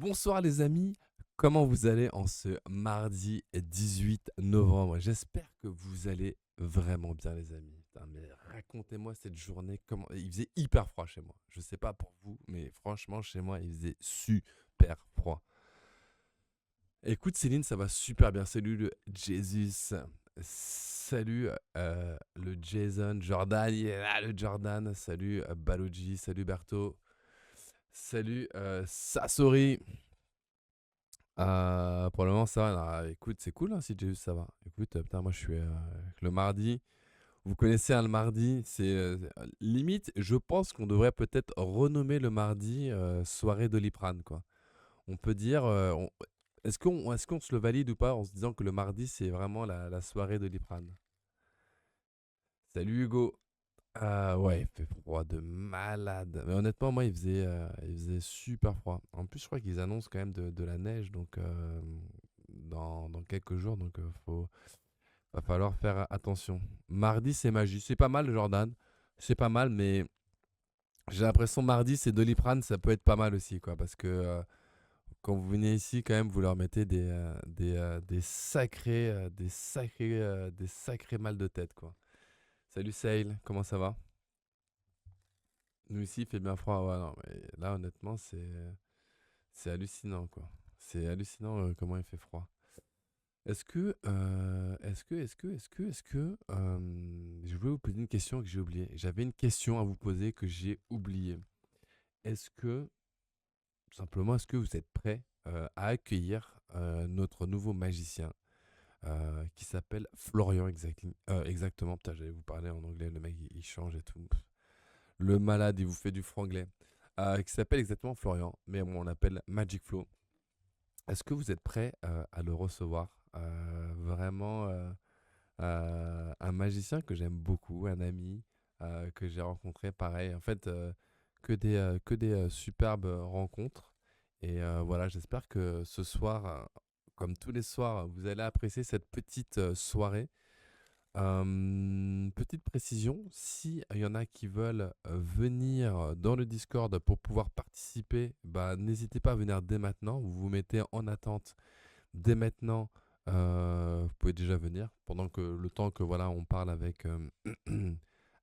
Bonsoir les amis, comment vous allez en ce mardi 18 novembre? J'espère que vous allez vraiment bien les amis. Putain, mais racontez-moi cette journée, comment... Il faisait hyper froid chez moi. Je sais pas pour vous, mais franchement chez moi il faisait super froid. Écoute Céline, ça va super bien. Salut le Jesus. Salut le Jason, Jordan, il est là le Jordan. Salut Baloji, salut Berto. Salut Sassori. Pour le moment, ça va. Alors, écoute, c'est cool hein, si Jésus, ça va. Écoute, putain, moi je suis le mardi. Vous connaissez hein, le mardi, c'est limite. Je pense qu'on devrait peut-être renommer le mardi soirée Doliprane, quoi. On peut dire, est-ce qu'on se le valide ou pas en se disant que le mardi c'est vraiment la soirée Doliprane. Salut Hugo. Ah ouais, il fait froid de malade. Mais honnêtement, moi, il faisait super froid. En plus, je crois qu'ils annoncent quand même de la neige donc, dans quelques jours. Donc, va falloir faire attention. Mardi, c'est magie. C'est pas mal, Jordan. C'est pas mal, mais j'ai l'impression mardi, c'est Doliprane, ça peut être pas mal aussi, quoi. Parce que quand vous venez ici, quand même, vous leur mettez des sacrés mal de tête, quoi. Salut Sail, comment ça va? Nous ici, il fait bien froid. Ouais, non, mais là, honnêtement, c'est hallucinant, quoi. C'est hallucinant comment il fait froid. Je voulais vous poser une question que j'ai oubliée. J'avais une question à vous poser que j'ai oubliée. Est-ce que, simplement, est-ce que vous êtes prêts à accueillir notre nouveau magicien qui s'appelle Florian exactement. Putain, j'allais vous parler en anglais, le mec il change et tout. Le malade, il vous fait du franglais. Qui s'appelle exactement Florian, mais on l'appelle Magic Flow. Est-ce que vous êtes prêt à le recevoir? Vraiment un magicien que j'aime beaucoup, un ami que j'ai rencontré, pareil. En fait, que des superbes rencontres. Et voilà, j'espère que ce soir, comme tous les soirs, vous allez apprécier cette petite soirée. Petite précision, si il y en a qui veulent venir dans le Discord pour pouvoir participer, bah, n'hésitez pas à venir dès maintenant. Vous vous mettez en attente dès maintenant. Vous pouvez déjà venir pendant que le temps que voilà on parle avec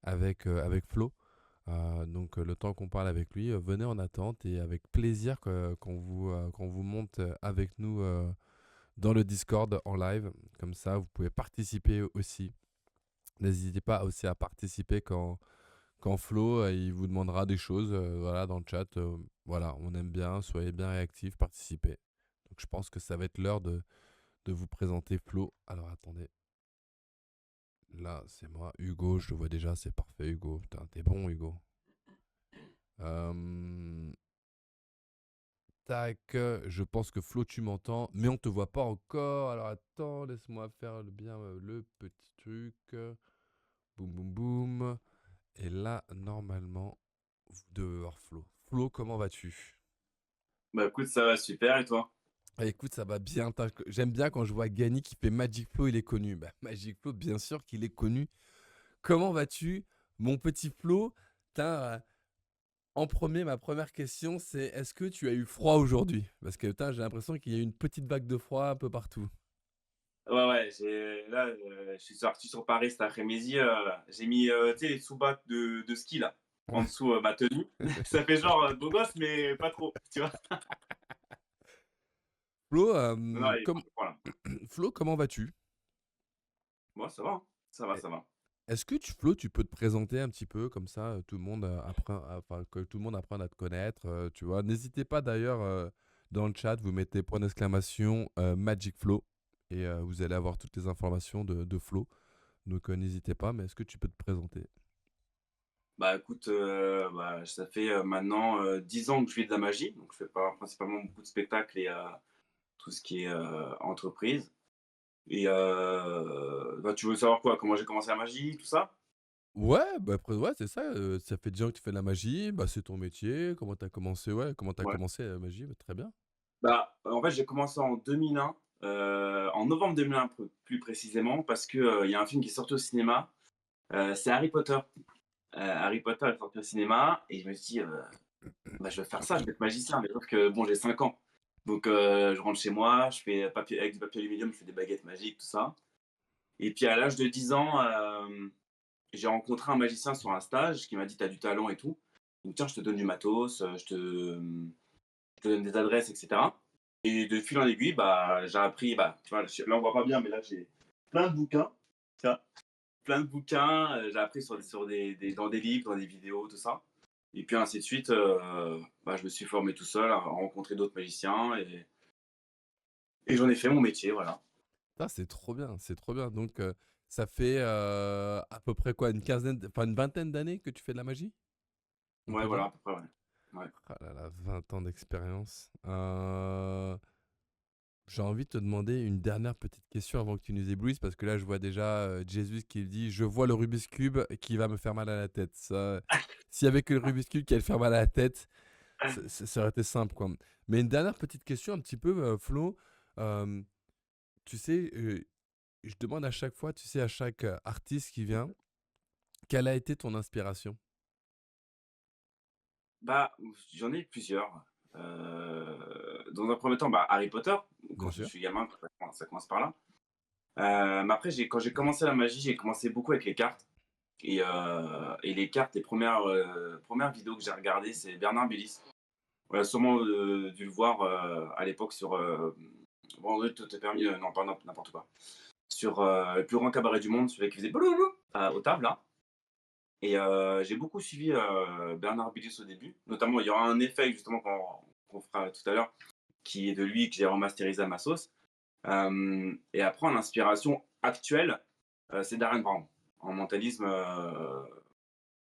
avec Flo. Donc le temps qu'on parle avec lui, venez en attente et avec plaisir qu'on vous monte avec nous dans le Discord en live. Comme ça, vous pouvez participer aussi. N'hésitez pas aussi à participer quand Flo il vous demandera des choses voilà, dans le chat. Voilà, on aime bien, soyez bien réactifs, participez. Donc je pense que ça va être l'heure de vous présenter Flo. Alors attendez, là c'est moi, Hugo, je le vois déjà, c'est parfait Hugo. Putain, t'es bon Hugo. Euh, Tac, je pense que Flo tu m'entends, mais on te voit pas encore. Alors attends, laisse-moi faire le petit truc. Boum boum boum. Et là, normalement, vous devez voir Flo. Flo, comment vas-tu? Bah écoute, ça va super et toi? Ah, écoute, ça va bien. J'aime bien quand je vois Gany qui fait Magic Flo, il est connu. Bah, Magic Flo, bien sûr qu'il est connu. Comment vas-tu, mon petit Flo? Putain, en premier, ma première question, c'est est-ce que tu as eu froid aujourd'hui? Parce que putain, j'ai l'impression qu'il y a eu une petite vague de froid un peu partout. Ouais, ouais, je suis sorti sur Paris cet après-midi, j'ai mis, tu sais les sous-bacs de ski là, en Ouais. dessous, ma tenue. Ça fait genre, beau gosse mais pas trop, tu vois? Flo, Non, il est voilà. Flo, comment vas-tu? Moi ça va, hein. Ça va, ça va. Est-ce que Flo, tu peux te présenter un petit peu comme ça, tout le monde apprend, enfin que tout le monde apprenne à te connaître, tu vois. N'hésitez pas d'ailleurs dans le chat, vous mettez point d'exclamation Magic Flow et vous allez avoir toutes les informations de Flo. Donc n'hésitez pas, mais est-ce que tu peux te présenter? Bah écoute, bah ça fait, maintenant, 10 ans que je fais de la magie, donc je fais pas principalement beaucoup de spectacles et tout ce qui est, entreprise et bah tu veux savoir quoi? Comment j'ai commencé la magie, tout ça? Ouais, bah après, ouais, c'est ça. Ça fait 10 ans que tu fais de la magie, bah c'est ton métier. Comment t'as commencé, ouais, comment t'as Ouais. commencé la magie? Bah, très bien. Bah, en fait, j'ai commencé en 2001, en novembre 2001 plus précisément, parce que, il y a un film qui est sorti au cinéma, c'est Harry Potter. Harry Potter est sorti au cinéma et je me suis dit: «Bah, je vais faire ça, je vais être magicien». Mais sauf que bon, j'ai 5 ans. Donc je rentre chez moi, je fais papier avec du papier aluminium, je fais des baguettes magiques, tout ça. Et puis à l'âge de 10 ans, j'ai rencontré un magicien sur un stage qui m'a dit: «Tu as du talent et tout, donc tiens, je te donne du matos, je te donne des adresses et cetera». Et de fil en aiguille, bah, j'ai appris, bah, tu vois, là on voit pas bien, mais là j'ai plein de bouquins, tu vois? Plein de bouquins, j'ai appris sur dans des livres, dans des vidéos, tout ça. Et puis ainsi de suite, bah, je me suis formé tout seul, à rencontrer d'autres magiciens et j'en ai fait mon métier, voilà. Ah, c'est trop bien, c'est trop bien. Donc, ça fait à peu près quoi, une quinzaine, enfin une vingtaine d'années que tu fais de la magie, on Ouais, peut dire? voilà, à peu près, ouais. Ouais. Ah là là, 20 ans d'expérience. J'ai envie de te demander une dernière petite question avant que tu nous éblouisses, parce que là, je vois déjà Jésus qui dit: Je vois le Rubik's Cube qui va me faire mal à la tête. Ça, s'il y avait que le Rubik's Cube qui allait faire mal à la tête, ça aurait été simple, quoi. Mais une dernière petite question, un petit peu, Flo. Euh, Tu sais, je demande à chaque fois, tu sais, à chaque artiste qui vient, quelle a été ton inspiration? Bah, j'en ai plusieurs. Dans un premier temps, bah, Harry Potter, quand Bien je sûr. suis gamin, ça commence par là. Mais après, quand j'ai commencé la magie, j'ai commencé beaucoup avec les cartes. Et les cartes, les premières vidéos que j'ai regardées, c'est Bernard Billis. On a sûrement dû le voir à l'époque sur Vendredi tout est permis, non, pas n'importe quoi. Sur le plus grand cabaret du monde, celui qui faisait blouloulou aux tables là. Et j'ai beaucoup suivi Bernard Billis au début. Notamment, il y aura un effet justement qu'on fera tout à l'heure, qui est de lui que j'ai remasterisé à ma sauce. Et après, en inspiration actuelle, c'est Darren Brown. En mentalisme,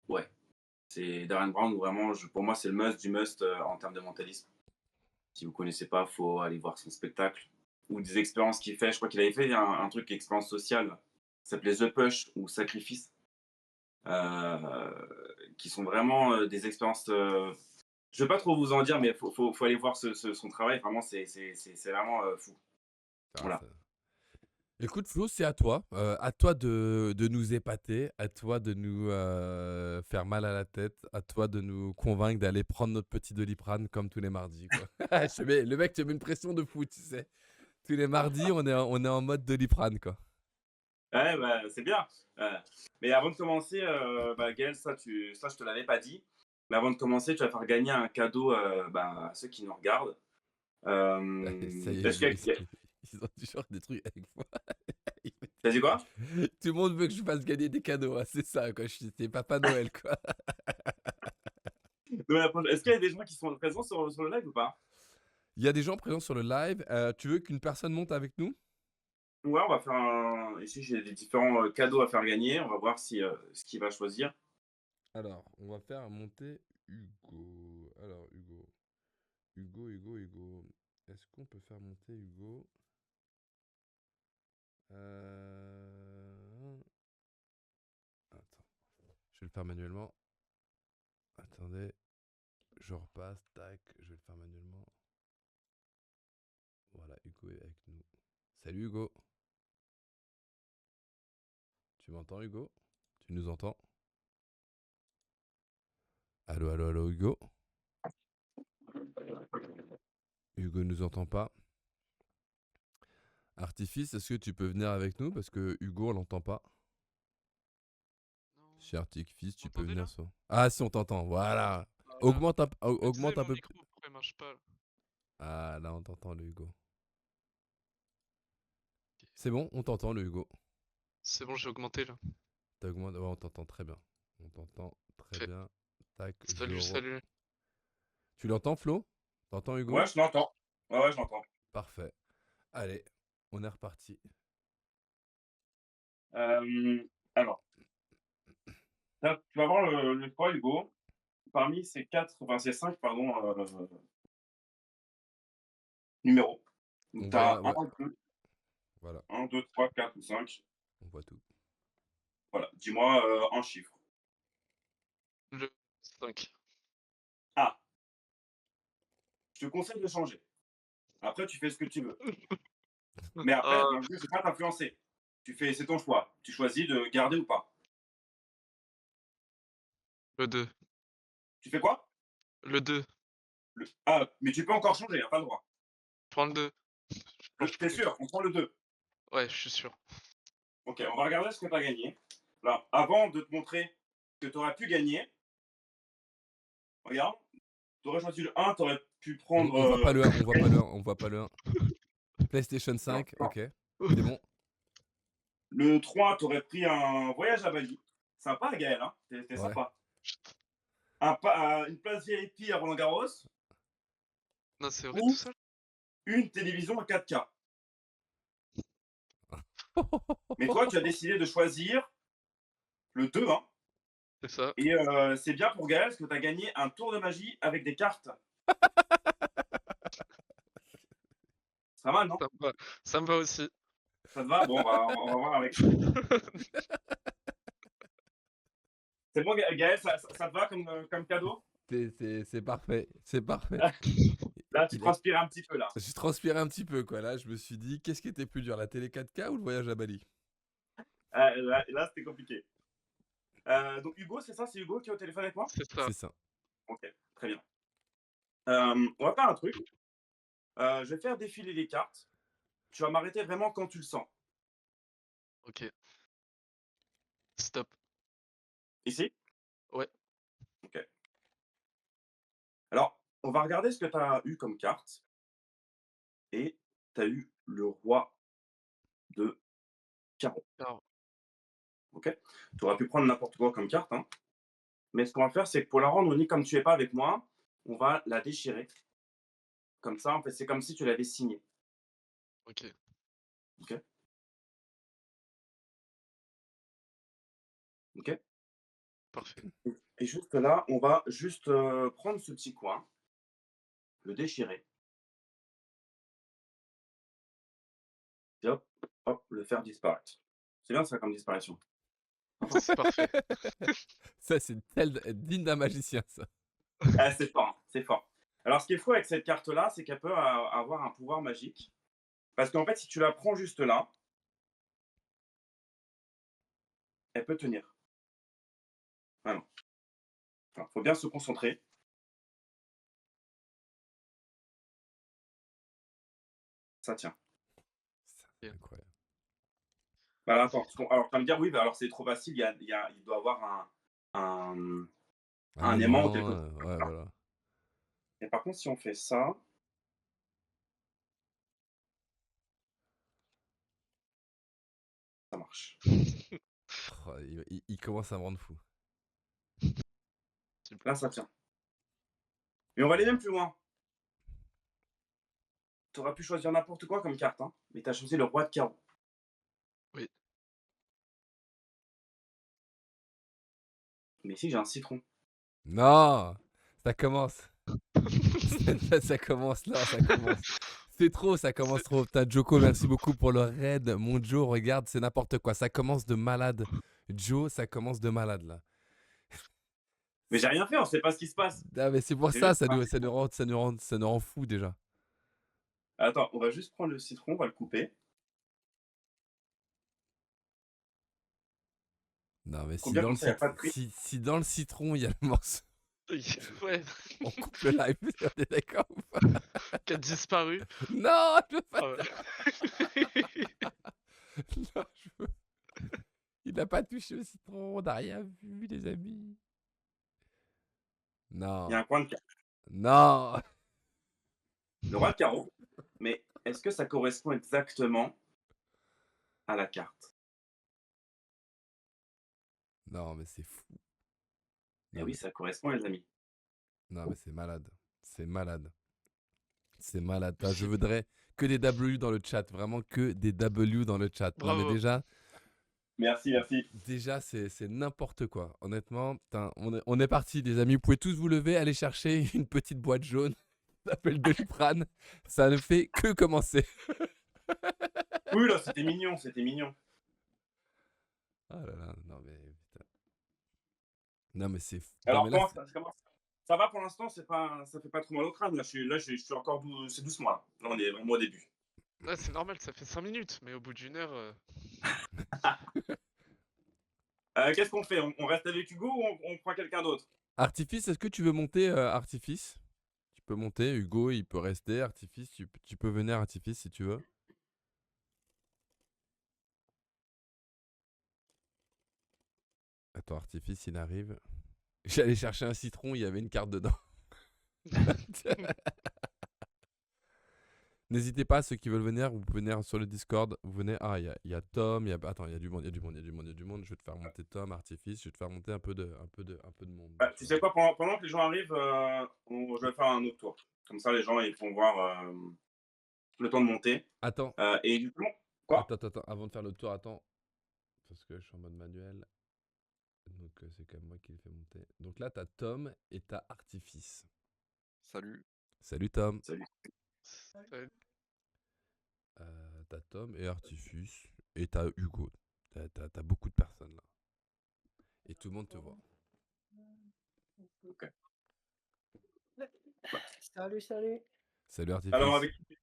ouais, c'est Darren Brown où vraiment, pour moi, c'est le must du must en termes de mentalisme. Si vous connaissez pas, faut aller voir son spectacle ou des expériences qu'il fait. Je crois qu'il avait fait un truc expérience sociale, ça s'appelait The Push ou Sacrifice, qui sont vraiment des expériences. Je vais pas trop vous en dire, mais faut aller voir son travail. Vraiment, c'est vraiment fou. Ah, Voilà. écoute, Flo, c'est à toi de nous épater, à toi de nous faire mal à la tête, à toi de nous convaincre d'aller prendre notre petit Doliprane comme tous les mardis, quoi. Le mec te met une pression de fou, tu sais. Tous les mardis, on est en mode Doliprane, quoi. Ouais, bah, c'est bien. Euh, mais avant de commencer, bah, Gaël, ça, je te l'avais pas dit. Mais avant de commencer, tu vas faire gagner un cadeau bah, à ceux qui nous regardent. Ça y est, Parce que, ils ont toujours des trucs avec moi. t'as dit quoi? Tout le monde veut que je fasse gagner des cadeaux, hein, c'est ça, quoi. C'est Papa Noël, quoi. Est-ce qu'il y a des gens qui sont présents sur le live ou pas? Il y a des gens présents sur le live. Tu veux qu'une personne monte avec nous? Ouais, on va faire un. Ici, j'ai des différents cadeaux à faire gagner. On va voir si, ce qu'il va choisir. Alors, on va faire monter Hugo. Alors, Hugo. Est-ce qu'on peut faire monter Hugo? Euh... Attends, je vais le faire manuellement. Attendez, je repasse, tac, je vais le faire manuellement. Voilà, Hugo est avec nous. Salut Hugo. Tu m'entends Hugo? Tu nous entends? Allô, allô, allô Hugo? Hugo nous entend pas. Artifice, est-ce que tu peux venir avec nous? Parce que Hugo, on l'entend pas. Non. Chez Artifice, Vous tu peux m'entendez venir là? sur. Ah, si on t'entend, voilà. Voilà. Je me disais, Augmente un mon peu. micro, pourquoi il marche pas là? Ah, là, on t'entend le Hugo. Ok. C'est bon, on t'entend le Hugo. C'est bon, j'ai augmenté là. T'as augmenté. Ouais, on t'entend très bien. On t'entend très Fait. bien. Tac, Salut, salut. Tu l'entends, Flo? T'entends Ouais, Hugo? je l'entends. Ouais, ouais, je l'entends. Parfait. Allez, on est reparti. Alors, là, tu vas voir le choix, Hugo. Parmi ces cinq, pardon, numéros. On Donc, tu as voit, ouais, 2, voilà, 1, 2, 3, 4 ou 5. on voit tout. Voilà. Dis-moi un chiffre. Le 5. Ah, je te conseille de changer. Après, tu fais ce que tu veux. Mais après, Ah, dans le jeu, je ne vais pas t'influencer. C'est ton choix. Tu choisis de garder ou pas. le 2. Tu fais quoi? Le 2. Ah, mais tu peux encore changer, hein, pas le droit. prends le 2. Je planche T'es plus. sûr? On prend le 2. Ouais, je suis sûr. Ok, on va regarder ce que tu as gagné. Alors, avant de te montrer ce que tu aurais pu gagner, regarde, tu aurais choisi le 1, tu aurais pu prendre. On voit pas le 1, on voit pas le 1, on voit pas le 1. PlayStation Alors, 5, ok. C'est bon. le 3, tu aurais pris un voyage à Bali. Sympa, Gaël, hein? T'es Ouais. sympa. Une place VIP à Roland-Garros Non, c'est vrai tout ou seul? une télévision à 4K. Mais toi, tu as décidé de choisir le 2, hein? C'est ça. Et c'est bien pour Gaël parce que tu as gagné un tour de magie avec des cartes. C'est pas mal, non? Ça me va aussi. Ça te va? Bon, on va voir avec. C'est bon, Gaël, ça te va comme cadeau? C'est parfait, c'est parfait. Là, tu Il a- transpires un petit peu, là. J'ai transpiré un petit peu, quoi. Là, je me suis dit, qu'est-ce qui était plus dur, la télé 4K ou le voyage à Bali? Là c'était compliqué. Donc, Hugo, c'est ça? C'est Hugo qui est au téléphone avec moi? C'est ça. C'est ça. Ok, très bien. On va faire un truc. Je vais faire défiler les cartes. Tu vas m'arrêter vraiment quand tu le sens. Ok. Stop. Ici? Ouais. Ok. Alors, on va regarder ce que tu as eu comme carte. Et tu as eu le roi de carreau. Alors, Ok? Tu aurais pu prendre n'importe quoi comme carte, hein. Mais ce qu'on va faire, c'est que pour la rendre unique, comme tu n'es pas avec moi, on va la déchirer. Comme ça, en fait, c'est comme si tu l'avais signée. ok. Ok? Ok? Parfait. Et juste là, on va juste prendre ce petit coin, le déchirer, et hop, hop, le faire disparaître. C'est bien ça comme disparition. C'est parfait. Ça, c'est digne d'un magicien, ça. Ah, c'est fort, hein, c'est fort. Alors, ce qui est fou avec cette carte-là, c'est qu'elle peut avoir un pouvoir magique. Parce qu'en fait, si tu la prends juste là, elle peut tenir. Vraiment. Il faut bien se concentrer. Ça tient. C'est incroyable. Voilà, attends, alors tu vas me dire, oui, bah, alors c'est trop facile, il doit avoir un aimant ou quelque aimant, chose. ouais, Voilà. voilà. Et par contre, si on fait ça, ça marche. Oh, il commence à me rendre fou. Là, ça tient. Mais on va aller même plus loin. Tu aurais pu choisir n'importe quoi comme carte, hein, mais tu as choisi le roi de carreau. Oui. Mais si, j'ai un citron. Non, ça commence. Ça commence là, ça commence. C'est trop, ça commence trop. Putain, Joko, merci beaucoup pour le raid. Mon Joe, regarde, c'est n'importe quoi. Ça commence de malade. Joe, ça commence de malade là. Mais j'ai rien fait, on sait pas ce qui se passe. Ah, mais c'est pour C'est ça, juste un citron. ça nous rend fou déjà. Attends, on va juste prendre le citron, on va le couper. Non, mais Coupe bien comme ça, il n'y a pas de prise. si dans le citron il y a le morceau, Ouais. on coupe le live, on est d'accord ou pas? Qui a disparu. Non, je veux pas. Ah ouais. Non, je veux- Il n'a pas touché au citron, on n'a rien vu, les amis. Il y a Non, un coin de carreau. non. Le roi de carreau. Mais est-ce que ça correspond exactement à la carte? Non, mais c'est fou. Eh Non, oui, mais, ça correspond, les amis. non, mais c'est malade. C'est malade. C'est malade. Putain, je voudrais que des W dans le chat. Vraiment que des W dans le chat. Non, mais Bravo. Merci, merci. déjà c'est n'importe quoi. Honnêtement, putain, on est parti, les amis. Vous pouvez tous vous lever, aller chercher une petite boîte jaune. Ça s'appelle Doliprane. Ça ne fait que commencer. Oui, là, c'était mignon, c'était mignon. Ah là là, non mais putain. Non mais c'est fou. Non Alors, mais là, ça va pour l'instant, ça fait pas trop mal au crâne. Là, je suis encore c'est doucement. Là, on est vraiment au début. Ouais, c'est normal, ça fait 5 minutes, mais au bout d'une heure. Qu'est-ce qu'on fait? On reste avec Hugo ou on prend quelqu'un d'autre? Artifice, est-ce que tu veux monter Artifice? peux monter. Hugo, il peut rester. Artifice, tu peux venir, Artifice, si tu veux. Attends, Artifice, il arrive. J'allais chercher un citron, il y avait une carte dedans. N'hésitez pas, ceux qui veulent venir, vous pouvez venir sur le Discord. Vous venez. Ah, il y a Tom, attends, il y a du monde, il y a du monde, il y a du monde, il y a du monde. Je vais te faire monter Tom, Artifice, je vais te faire monter un peu de monde. Bah, tu sais quoi, pendant que les gens arrivent, je vais faire un autre tour. Comme ça, les gens ils vont voir le temps de monter. Attends, Et du coup, quoi? attends, avant de faire le tour, attends. Parce que je suis en mode manuel. Donc c'est quand même moi qui le fais monter. Donc là, t'as Tom et t'as Artifice. Salut. Salut Tom. Salut. T'as Tom et Artifice. Et t'as Hugo. T'as beaucoup de personnes là. Et tout le monde te voit. Ok. Salut. Salut Artifice. Alors, avec qui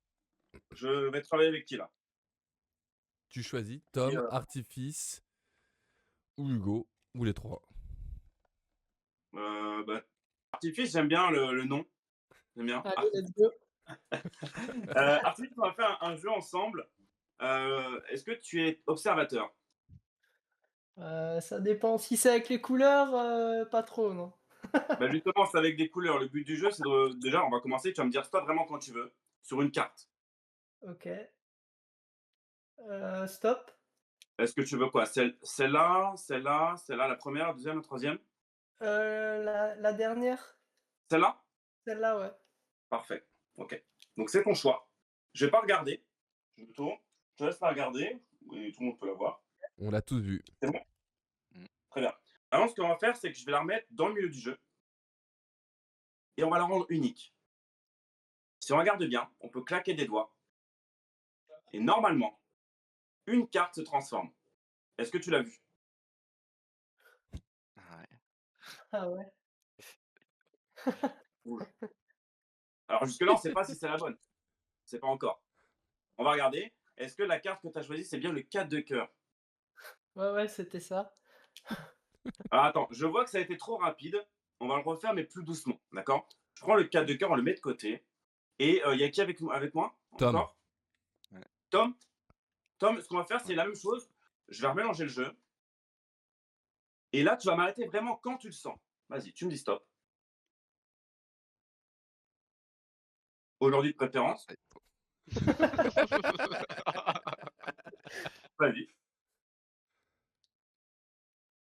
je vais travailler avec qui là? Tu choisis Tom, Artifice ou Hugo, ou les trois. Bah, Artifice, j'aime bien le nom. J'aime bien. Allez, let's go. Artifice, on va faire un jeu ensemble. Est-ce que tu es observateur? Ça dépend. Si c'est avec les couleurs, pas trop, non. Bah justement, c'est avec des couleurs. Le but du jeu, c'est déjà, on va commencer. Tu vas me dire stop vraiment quand tu veux sur une carte. Ok. Stop. Est-ce que tu veux quoi? Celle-là, la première, la deuxième, la troisième? La dernière. Celle-là? Celle-là, ouais. Parfait. Ok. Donc c'est ton choix. Je vais pas regarder. Je tourne. Je te laisse la regarder. Et tout le monde peut la voir. On l'a tous vu. C'est bon? Très bien. Alors, ce qu'on va faire, c'est que je vais la remettre dans le milieu du jeu. Et on va la rendre unique. Si on regarde bien, on peut claquer des doigts. Et normalement, une carte se transforme. Est-ce que tu l'as vu? Ouais. Ah ouais. Alors jusque-là, on ne sait pas si c'est la bonne. C'est pas encore. On va regarder. Est-ce que la carte que tu as choisie, c'est bien le 4 de cœur? Ouais, c'était ça. Alors attends, je vois que ça a été trop rapide. On va le refaire, mais plus doucement. D'accord? Je prends le 4 de cœur, on le met de côté. Et il y a qui avec moi? Tom. Encore? Ouais. Tom, ce qu'on va faire, c'est la même chose. Je vais remélanger le jeu. Et là, tu vas m'arrêter vraiment quand tu le sens. Vas-y, tu me dis stop. Aujourd'hui de préférence. Vas-y.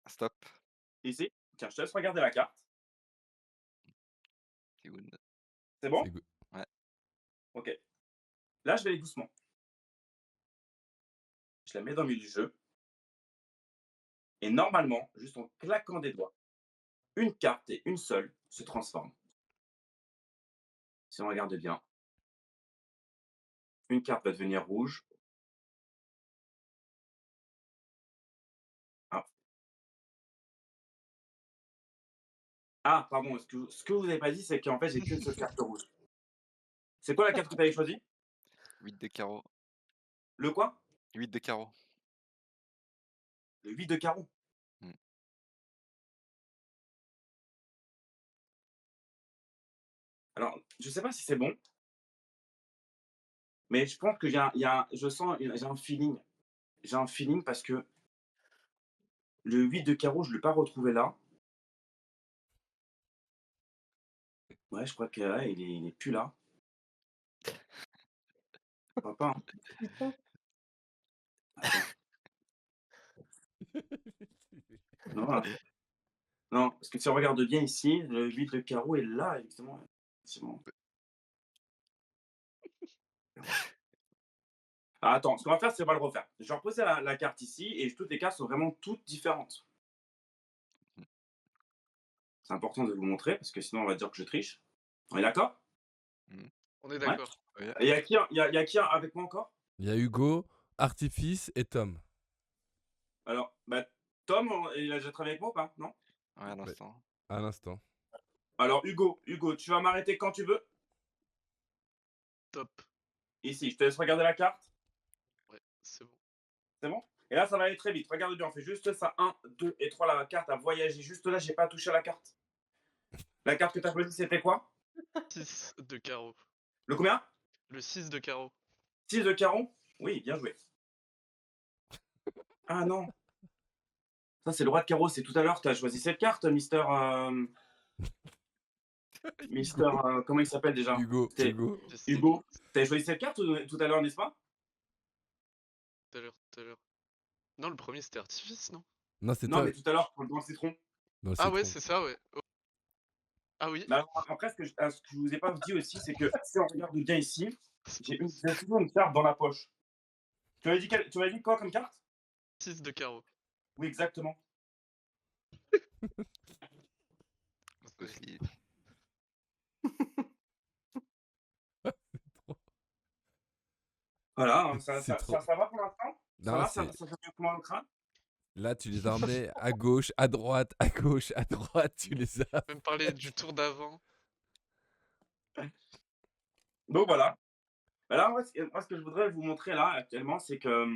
Stop. Ici. Tiens, je te laisse regarder la carte. C'est good. C'est bon? C'est good. Ouais. Ok. Là, je vais aller doucement. Je la mets dans le milieu du jeu. Et normalement, juste en claquant des doigts, une carte et une seule se transforme. Si on regarde bien, une carte va devenir rouge. Ah, pardon, ce que vous n'avez pas dit, c'est qu'en fait, j'ai qu'une seule carte rouge. C'est quoi la carte que tu avais choisie? 8 de carreau. Le quoi? 8 de carreau. Le 8 de carreau. Alors, je ne sais pas si c'est bon, mais je pense que j'ai un feeling. J'ai un feeling parce que le 8 de carreau, je ne l'ai pas retrouvé là. Ouais, je crois que ouais, il est plus là. Je crois pas, hein. Putain. Non, voilà. Non, parce que si on regarde bien ici, le 8 de carreau est là, effectivement. Ah, attends, ce qu'on va faire, c'est qu'on va le refaire. Je vais reposer la carte ici et toutes les cartes sont vraiment toutes différentes. C'est important de vous montrer parce que sinon on va dire que je triche. On est d'accord? On est d'accord. Ouais. Et il y a qui avec moi encore? Il y a Hugo, Artifice et Tom. Alors, bah, Tom, il a déjà travaillé avec moi ou pas? Non? Ouais, à l'instant. À l'instant. Alors, Hugo, tu vas m'arrêter quand tu veux. Top. Ici, je te laisse regarder la carte. Ouais, c'est bon. C'est bon? Et là, ça va aller très vite. Regarde bien, on fait juste ça. 1, 2 et 3, la carte a voyagé. Juste là, j'ai pas touché à la carte. La carte que tu as choisie, c'était quoi? 6 de carreau. Le combien? Le 6 de carreau. 6 de carreau? Oui, bien joué. Ah non, ça c'est le roi de carreau, c'est tout à l'heure, tu as choisi cette carte, Mister, Hugo, comment il s'appelle déjà? Hugo, C'était Hugo. J'ai 6 Hugo. Tu as choisi cette carte tout à l'heure, n'est-ce pas? tout à l'heure, tout à l'heure. Non, le premier c'était artifice, non? Non, c'est Non, toi mais tout à l'heure, dans le citron. dans le Ah ouais, citron. c'est ça, ouais. Oh. Ah oui, Mais alors, après, ce que je vous ai pas dit aussi, c'est que si on regarde bien ici, c'est j'ai pas j'ai toujours une carte dans la poche. Tu m'avais dit quoi comme carte? 6 de carreau. Oui, exactement. Aussi. Voilà, hein, ça, C'est ça, trop. ça, ça va pour l'instant? Ça Non, va? c'est. Ça fait mieux que moi le crâne? Là, tu les as emmenés à gauche, à droite, à gauche, à droite. Tu les as. Même parler du tour d'avant. Donc voilà. Bah là, moi, ce que je voudrais vous montrer là, actuellement, c'est que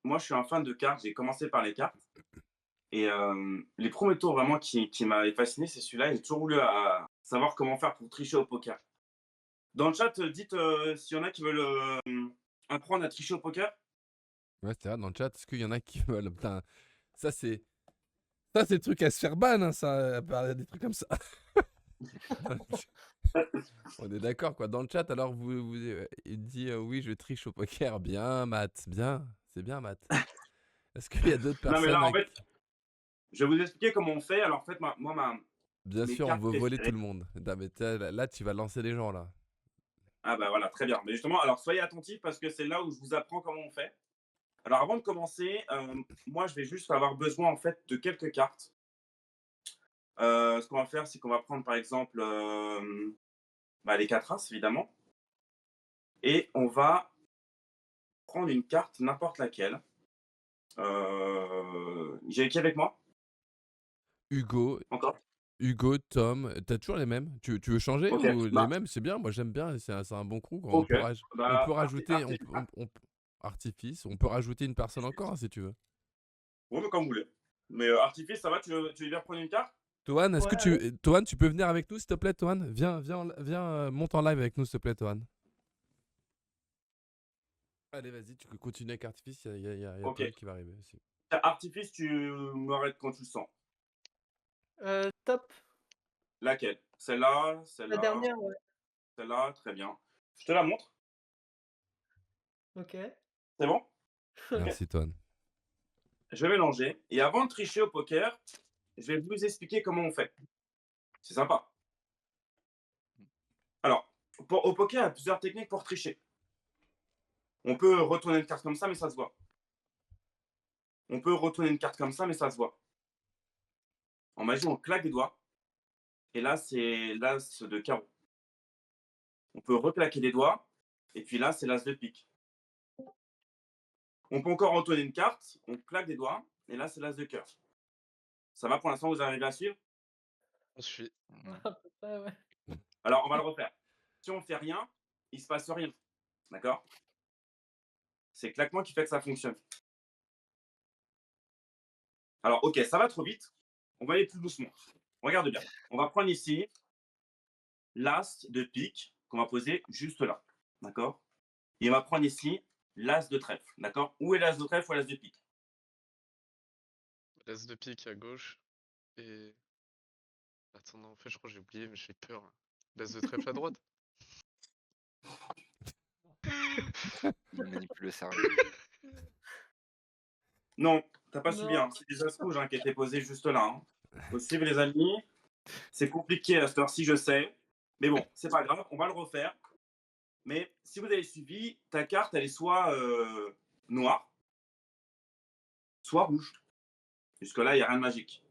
moi, je suis un fan de cartes. J'ai commencé par les cartes. Et les premiers tours vraiment qui m'avaient fasciné, c'est celui-là. Et j'ai toujours voulu savoir comment faire pour tricher au poker. Dans le chat, dites s'il y en a qui veulent apprendre à tricher au poker. Ouais, c'est vrai, dans le chat, est-ce qu'il y en a qui veulent. Putain, ça, c'est. Ça, c'est le truc à se faire ban, hein, ça, parler des trucs comme ça. On est d'accord, quoi. Dans le chat, alors, il dit oui, je triche au poker. Bien, Matt. Bien. C'est bien, Matt. Est-ce qu'il y a d'autres Non, mais personnes là, en avec... fait, je vais vous expliquer comment on fait. Alors, en fait, Bien mes sûr, on cartes veut voler tout préférées. le monde. Non, mais là, tu vas lancer les gens, là. Ah, bah voilà, très bien. Mais justement, alors soyez attentifs parce que c'est là où je vous apprends comment on fait. Alors, avant de commencer, moi, je vais juste avoir besoin, en fait, de quelques cartes. Ce qu'on va faire, c'est qu'on va prendre, par exemple, les 4 As, évidemment. Et on va prendre une carte, n'importe laquelle. J'ai qui avec moi? Hugo, Encore? Hugo, Tom, t'as toujours les mêmes? Tu veux changer Ok. ou les mêmes? C'est bien, moi j'aime bien, c'est un bon crew, quoi. Ok. On peut rajouter, Artifice. artifice, on peut rajouter une personne encore, hein, si tu veux. Ouais, mais comme vous voulez. Mais Artifice, ça va? Tu veux bien prendre une carte? Toan, Ouais, ouais. Toan, tu peux venir avec nous, s'il te plaît, Toan? Viens, monte en live avec nous, s'il te plaît, Toan. Allez, vas-y, tu peux continuer avec Artifice, il y a Ok. Tom qui va arriver aussi. Artifice, tu m'arrêtes quand tu le sens. Top. Laquelle? Celle-là, La celle-là, dernière, ouais. celle-là, très bien. Je te la montre. Ok. C'est bon? Ok. Merci, Toan. Je vais mélanger. Et avant de tricher au poker, je vais vous expliquer comment on fait. C'est sympa. Alors, au poker, il y a plusieurs techniques pour tricher. On peut retourner une carte comme ça, mais ça se voit. On peut retourner une carte comme ça, mais ça se voit. En magie, on claque des doigts. Et là, c'est l'as de carreau. On peut reclaquer des doigts. Et puis là, c'est l'as de pique. On peut encore retourner une carte. On claque des doigts. Et là, c'est l'as de cœur. Ça va pour l'instant, vous arrivez à suivre? On suit. À peu près, ouais. Alors, on va le refaire. Si on ne fait rien, il ne se passe rien. D'accord? C'est le claquement qui fait que ça fonctionne. Alors, ok, ça va trop vite. On va aller plus doucement. Regarde bien. On va prendre ici l'as de pique qu'on va poser juste là. D'accord? Et on va prendre ici l'as de trèfle. D'accord? Où est l'as de trèfle ou l'as de pique? L'as de pique à gauche. Et. Attends, non, en fait, je crois que j'ai oublié, mais j'ai peur. L'as de trèfle à droite. Il manipule le cerveau. Non, t'as pas suivi. Non. Hein. C'est des as rouges qui étaient posés juste là. Hein. Faut suivre, les amis. C'est compliqué à cette heure-ci, je sais. Mais bon, c'est pas grave. On va le refaire. Mais si vous avez suivi, ta carte, elle est soit noire, soit rouge. Jusque-là, il n'y a rien de magique.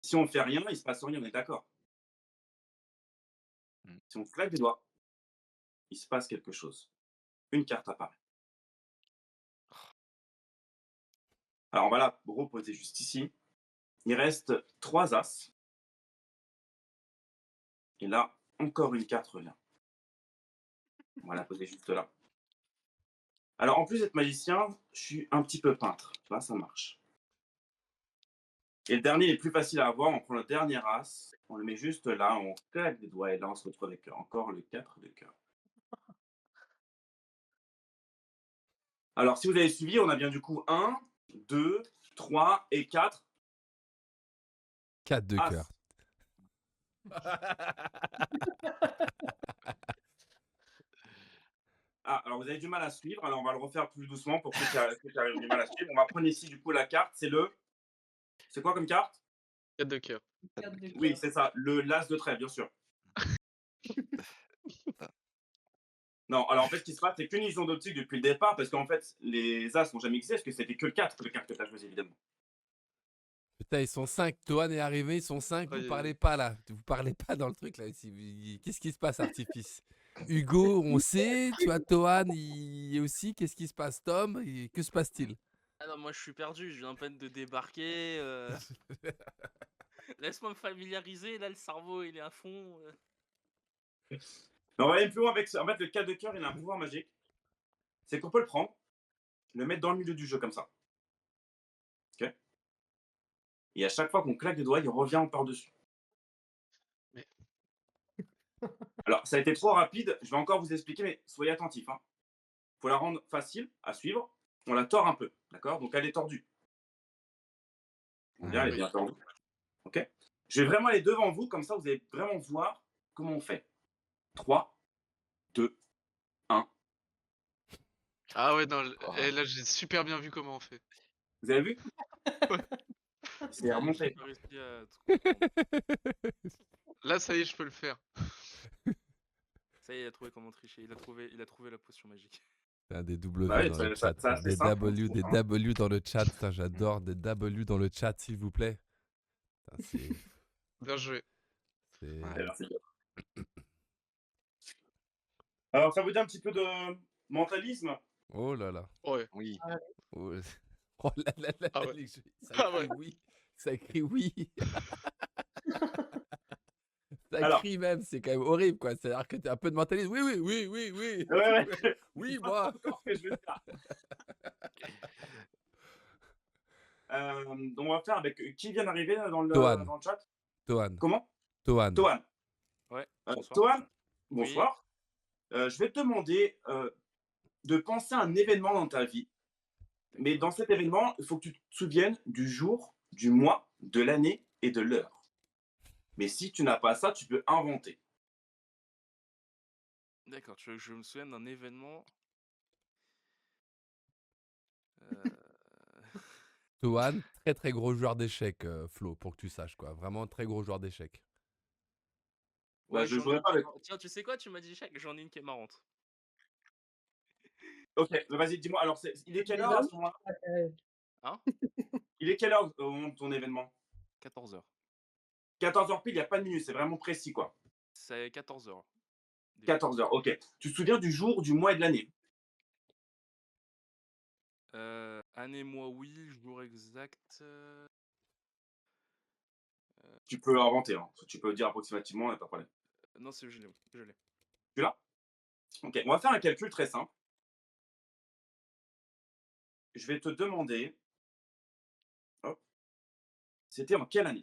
Si on ne fait rien, il ne se passe rien, on est d'accord. Si on claque des doigts, il se passe quelque chose. Une carte apparaît. Alors on va la reposer juste ici. Il reste 3 as. Et là, encore une carte revient. On va la poser juste là. Alors en plus d'être magicien, je suis un petit peu peintre. Là, ça marche. Et le dernier est plus facile à avoir. On prend le dernier as, on le met juste là, on claque les doigts et là, on se retrouve avec encore le 4 de cœur. Alors, si vous avez suivi, on a bien du coup 1, 2, 3 et 4. 4 de As. cœur. Ah, alors vous avez du mal à suivre, alors on va le refaire plus doucement pour ceux qui arrivent du mal à suivre. On va prendre ici du coup la carte, c'est le... C'est quoi comme carte? 4 de cœur. Quatre de Oui, cœur. c'est ça, le l'as de trait, bien sûr. Non, alors en fait, ce qui se passe, c'est qu'une illusion d'optique depuis le départ, parce qu'en fait, les as n'ont jamais existé, parce que c'était que le 4 que tu as choisi, évidemment. Putain, ils sont 5. Toan est arrivé, ils sont 5. Vous Aïe, aïe, parlez aïe. pas là. Vous parlez pas dans le truc là. Qu'est-ce qui se passe, Artifice? Hugo, on sait. Tu as Toan il aussi. Qu'est-ce qui se passe, Tom? Que se passe-t-il? Ah non, moi je suis perdu, je viens à peine de débarquer. Laisse-moi me familiariser, là le cerveau il est à fond. Mais on va aller plus loin avec ça. En fait, le 4 de cœur, il a un pouvoir magique. C'est qu'on peut le prendre, le mettre dans le milieu du jeu comme ça. Ok? Et à chaque fois qu'on claque des doigts, il revient par-dessus. Mais- Alors, ça a été trop rapide, je vais encore vous expliquer, mais soyez attentifs. Hein. Faut la rendre facile à suivre. On la tord un peu, d'accord? Donc elle est tordue. On dirait, elle est bien tordue. Ok? Je vais vraiment aller devant vous, comme ça vous allez vraiment voir comment on fait. 3, 2, 1. Ah ouais, non, Oh. là j'ai super bien vu comment on fait. Vous avez vu? Ouais. C'est J'ai remonté. pas réussi à tout comprendre. Là, ça y est, je peux le faire. Ça y est, il a trouvé comment tricher, il a trouvé la potion magique. Putain, des W Bah ouais, dans le ça- chat. ça, c'est Des simple, W, hein, des hein. W dans le chat. Putain, j'adore des W dans le chat, s'il vous plaît. Putain, Bien joué. c'est- Alors, c'est bien. Alors, ça vous dit un petit peu de mentalisme? Oh là là. Ouais. Oui. Oh, oh là là là Ah là, ouais. les jeux. Ça Ah crie ouais. oui. Ça crie oui. Ça Alors. crie même, c'est quand même horrible quoi. C'est-à-dire que t'as un peu de mentalisme. Oui, oui, oui, oui, oui. Ouais. Oui, C'est pas moi. encore ce que je veux faire. Donc, on va faire avec qui vient d'arriver dans le Toan. chat? Toan. Comment? Toan. Toan. Ouais, bonsoir. Toan, bonsoir. Je vais te demander de penser à un événement dans ta vie. Mais dans cet événement, il faut que tu te souviennes du jour, du mois, de l'année et de l'heure. Mais si tu n'as pas ça, tu peux inventer. D'accord, tu veux que je me souvienne d'un événement. Toan, très très gros joueur d'échecs, Flo, pour que tu saches quoi. Vraiment très gros joueur d'échecs. Bah, je j'en ai jouerai une pas qui est avec. marrante. Tiens, tu sais quoi, tu m'as dit échec, j'en ai une qui est marrante. Ok, bah, vas-y, dis-moi. Alors, il est quelle heure à ce moment-là? Hein? Il est quelle heure au moment de ton événement? 14h. 14h pile, il n'y a pas de minute, c'est vraiment précis quoi. C'est 14h. 14h, ok. Tu te souviens du jour, du mois et de l'année? Année, mois, oui, jour exact. Tu peux inventer, hein. Tu peux dire approximativement, il n'y a pas de problème. Non, je l'ai. Je l'ai. Tu l'as? Ok, on va faire un calcul très simple. Je vais te demander. Hop. C'était en quelle année?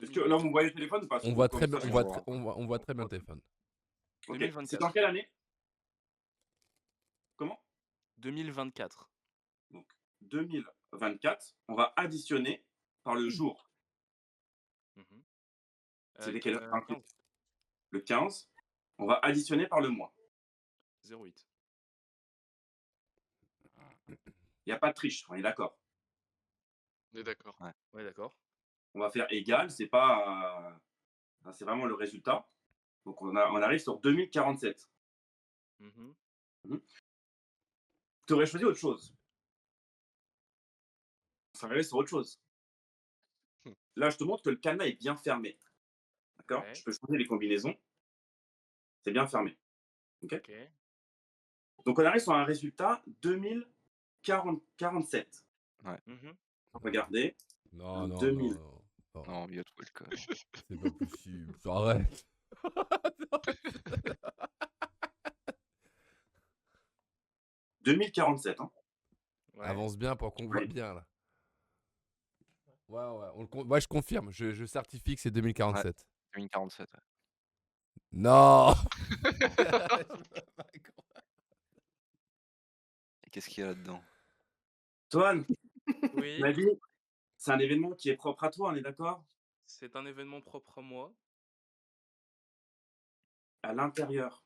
Est-ce que là, vous voyez le téléphone ou pas? On voit Comme très ça, bien, je on vois. voit, on voit très bien le téléphone. Ok. 2024. C'était en quelle année? Comment? 2024. Donc, 2024, on va additionner par le jour. Mhm. C'était quelle heure? 15. Le 15. On va additionner par le mois. 08. Il n'y a pas de triche, on est d'accord. On est d'accord. Ouais, d'accord. On va faire égal, c'est pas. C'est vraiment le résultat. Donc, on arrive sur 2047. Mhm. Tu aurais choisi autre chose. On s'arrivait sur autre chose. Là, je te montre que le cadenas est bien fermé. D'accord? Ouais. Je peux choisir les combinaisons. C'est bien fermé. Ok? Ok. Donc, on arrive sur un résultat 2047. Mhm. Regardez. Non, non, 2000. non, non. Non, mieux trouver le code. C'est pas possible. Arrête. 2047. Hein. Ouais. Avance bien pour qu'on voit Oui. bien là. Ouais, je confirme. Je certifie que c'est 2047. 2047. Ouais. Non. Et qu'est-ce qu'il y a là-dedans? Toine, Oui, ma vie, c'est un événement qui est propre à toi, on est d'accord? c'est un événement propre à moi. À l'intérieur,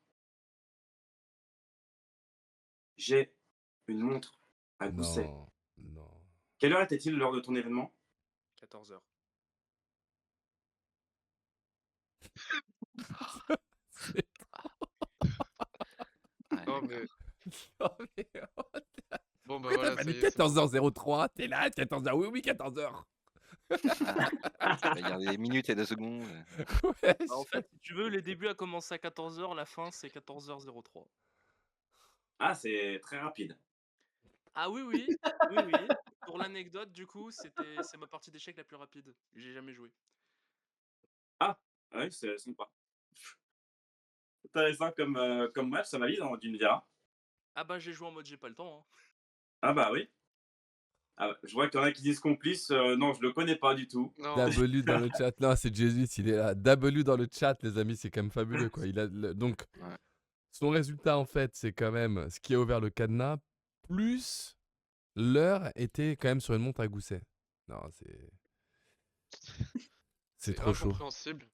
j'ai une montre à gousset. Non. Non. Quelle heure était-il lors de ton événement? 14 heures. C'est- Ouais. Non, mais Non, mais bon, bah pourquoi t'as voilà, pas ça dit y est, c'est bon. 14h03? T'es là, 14h. Oui, 14h. Ah, tu vas garder des minutes et des secondes. Ouais, Bah, en fait, si tu veux, les débuts a commencé à 14 heures, la fin c'est 14h03. Ah, c'est très rapide. Ah oui, oui, oui, oui. Pour l'anecdote, du coup, c'est ma partie d'échecs la plus rapide. J'ai jamais joué. Ah, ouais, c'est sympa. Intéressant comme match, ça valide, hein, tu me diras. Ah bah j'ai joué en mode j'ai pas le temps, hein. Ah bah oui. Ah bah, je vois qu'il y en a qui disent complice. Non, je le connais pas du tout. Non, W dans le chat. Non, c'est Jésus, il est là. W dans le chat, les amis, c'est quand même fabuleux, quoi. Donc, Ouais. son résultat, en fait, c'est quand même ce qui a ouvert le cadenas, plus l'heure était quand même sur une montre à gousset. Non, c'est c'est trop chaud. incompréhensible.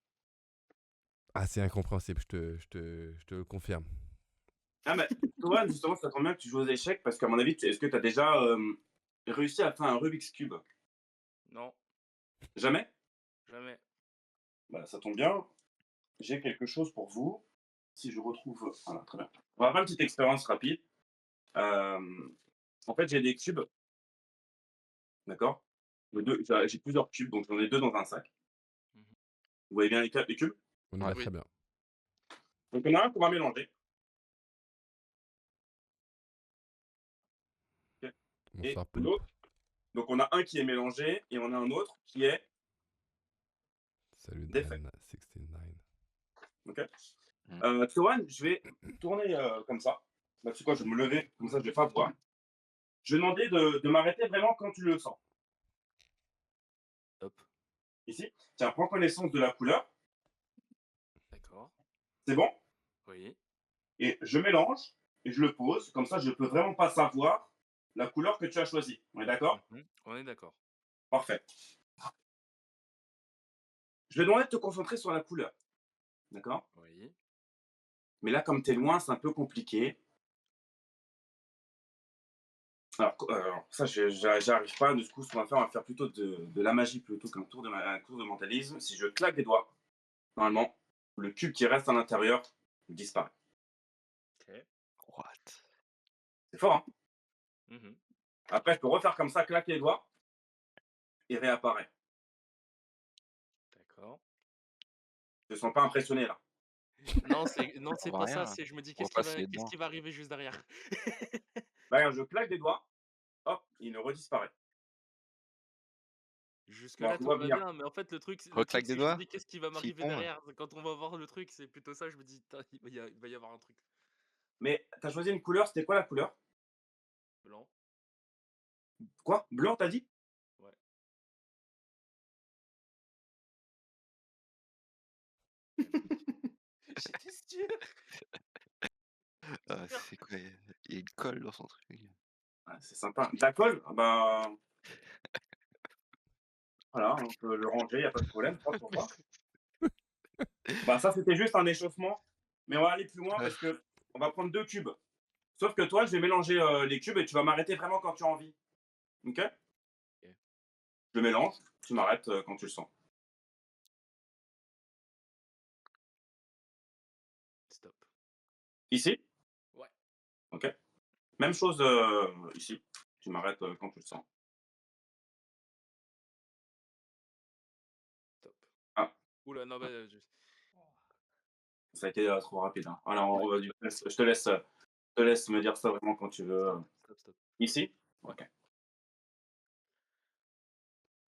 Ah, c'est incompréhensible, je te le confirme. Ah mais toi, justement, ça tombe bien que tu joues aux échecs parce qu'à mon avis, est-ce que tu as déjà réussi à faire un Rubik's Cube? Non, Jamais? jamais. Bah, ça tombe bien. J'ai quelque chose pour vous. Si je retrouve. Voilà, très bien. On va faire une petite expérience rapide. En fait, j'ai des cubes, d'accord? J'ai plusieurs cubes, donc j'en ai deux dans un sac. Mhm. Vous voyez bien les cubes? On y Ouais. va Oui. très bien. Donc, il y en a un qu'on va mélanger. Ok. Et Bonsoir, Poulpe. l'autre. Donc, on a un qui est mélangé et on a un autre qui est Salut, défait. Dren69. Ok. Mm. Théoane, je vais tourner comme ça. Bah, tu sais quoi, je vais me lever, comme ça je vais pas voir. Je vais demander de m'arrêter vraiment quand tu le sens. Top. Ici, tiens, prends connaissance de la couleur. D'accord. C'est bon? Oui. Et je mélange et je le pose. Comme ça, je peux vraiment pas savoir la couleur que tu as choisie. On est d'accord? Mhm. On est d'accord. Parfait. Je vais demander de te concentrer sur la couleur. D'accord? Oui. Mais là, comme tu es loin, c'est un peu compliqué. Alors, ça, j'arrive pas. Du coup, ce qu'on va faire, on va faire plutôt de la magie plutôt qu'un un tour de mentalisme. Si je claque des doigts, normalement, le cube qui reste à l'intérieur disparaît. Ok. What? C'est fort, hein? Mhm. Après, je peux refaire comme ça, claquer les doigts, et réapparaît. D'accord. Je ne sens pas impressionné là. Non, On c'est voit pas ça, rien. c'est je me dis On voit pas s'il est qu'est-ce dedans. qui va arriver juste derrière? Bah, regarde, je claque des doigts, hop, il redisparaît. Bon, Jusque-là, tout tout va va bien. bien, mais en fait, le truc, Reclaque c'est des que je me doigts? dis: «Qu'est-ce qui va S'il m'arriver tombe? derrière?» Quand on va voir le truc, c'est plutôt ça, je me dis: «Putain, il va y avoir un truc». Mais tu as choisi une couleur, c'était quoi la couleur? Blanc? Quoi? Blanc, t'as dit? Ouais. J'étais sûr! Ah, c'est quoi? Il y a une colle dans son truc. Ouais, c'est sympa. De la colle? Ah bah, voilà, on peut le ranger, il a pas de problème, pas pour toi. Bah, ça, c'était juste un échauffement, mais on va aller plus loin Ouais. parce que on va prendre 2 cubes. Sauf que toi, je vais mélanger, les cubes et tu vas m'arrêter vraiment quand tu as envie. OK? OK. Je le mélange, tu m'arrêtes, quand tu le sens. Stop. Ici? Ouais. OK. Même chose, ici. Tu m'arrêtes, quand tu le sens. Stop. Ah, Ouh là, non, bah, je ça a été, trop rapide, hein. Alors, vas-y, je te laisse me dire ça vraiment quand tu veux, stop. Ici? OK.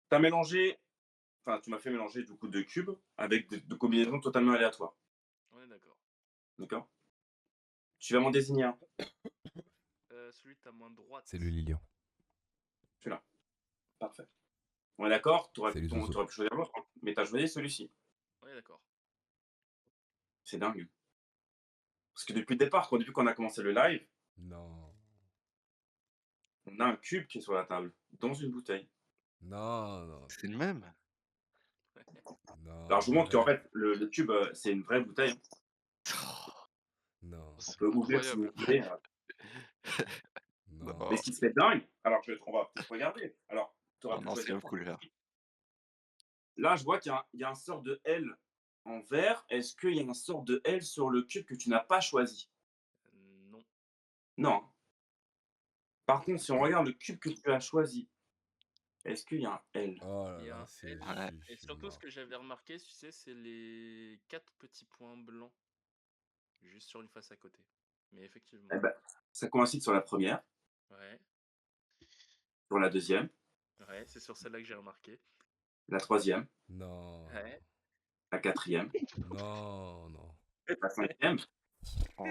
Tu as mélangé enfin, tu m'as fait mélanger du coup 2 cubes avec de combinaisons totalement aléatoires. On est d'accord. D'accord? Tu vas m'en désigner un. Celui de ta main droite. C'est le Lilian. Celui-là. Parfait. On est d'accord? C'est les oiseaux. T'aurais pu choisir l'autre, hein, mais t'as choisi celui-ci. Ouais, d'accord. C'est dingue. Parce que depuis le départ, depuis qu'on a commencé le live, Non. on a un cube qui est sur la table, dans une bouteille. Non, non, C'est le même. non, Alors je vous montre qu'en arrête. fait, le cube, c'est une vraie bouteille. Non, On C'est peut ouvrir si incroyable. vous voulez. non. Mais ce qui serait dingue, alors on va peut-être regarder. Alors, tu auras En pu ancienne choisir. couleur. Là, je vois qu'il y a un sort de L en vert. Est-ce qu'il y a un sort de L sur le cube que tu n'as pas choisi? Non. Non. Par contre, si on regarde le cube que tu as choisi, est-ce qu'il y a un L? Oh là Il y a là, un L. Ouais. Et surtout, ce que j'avais remarqué, tu sais, c'est les 4 petits points blancs juste sur une face à côté. Mais effectivement. Eh ben, ça coïncide sur la première, Ouais, sur la deuxième, ouais, c'est sur celle-là que j'ai remarqué. la troisième, Non. Ouais. la quatrième, Non, non. la cinquième. Oh,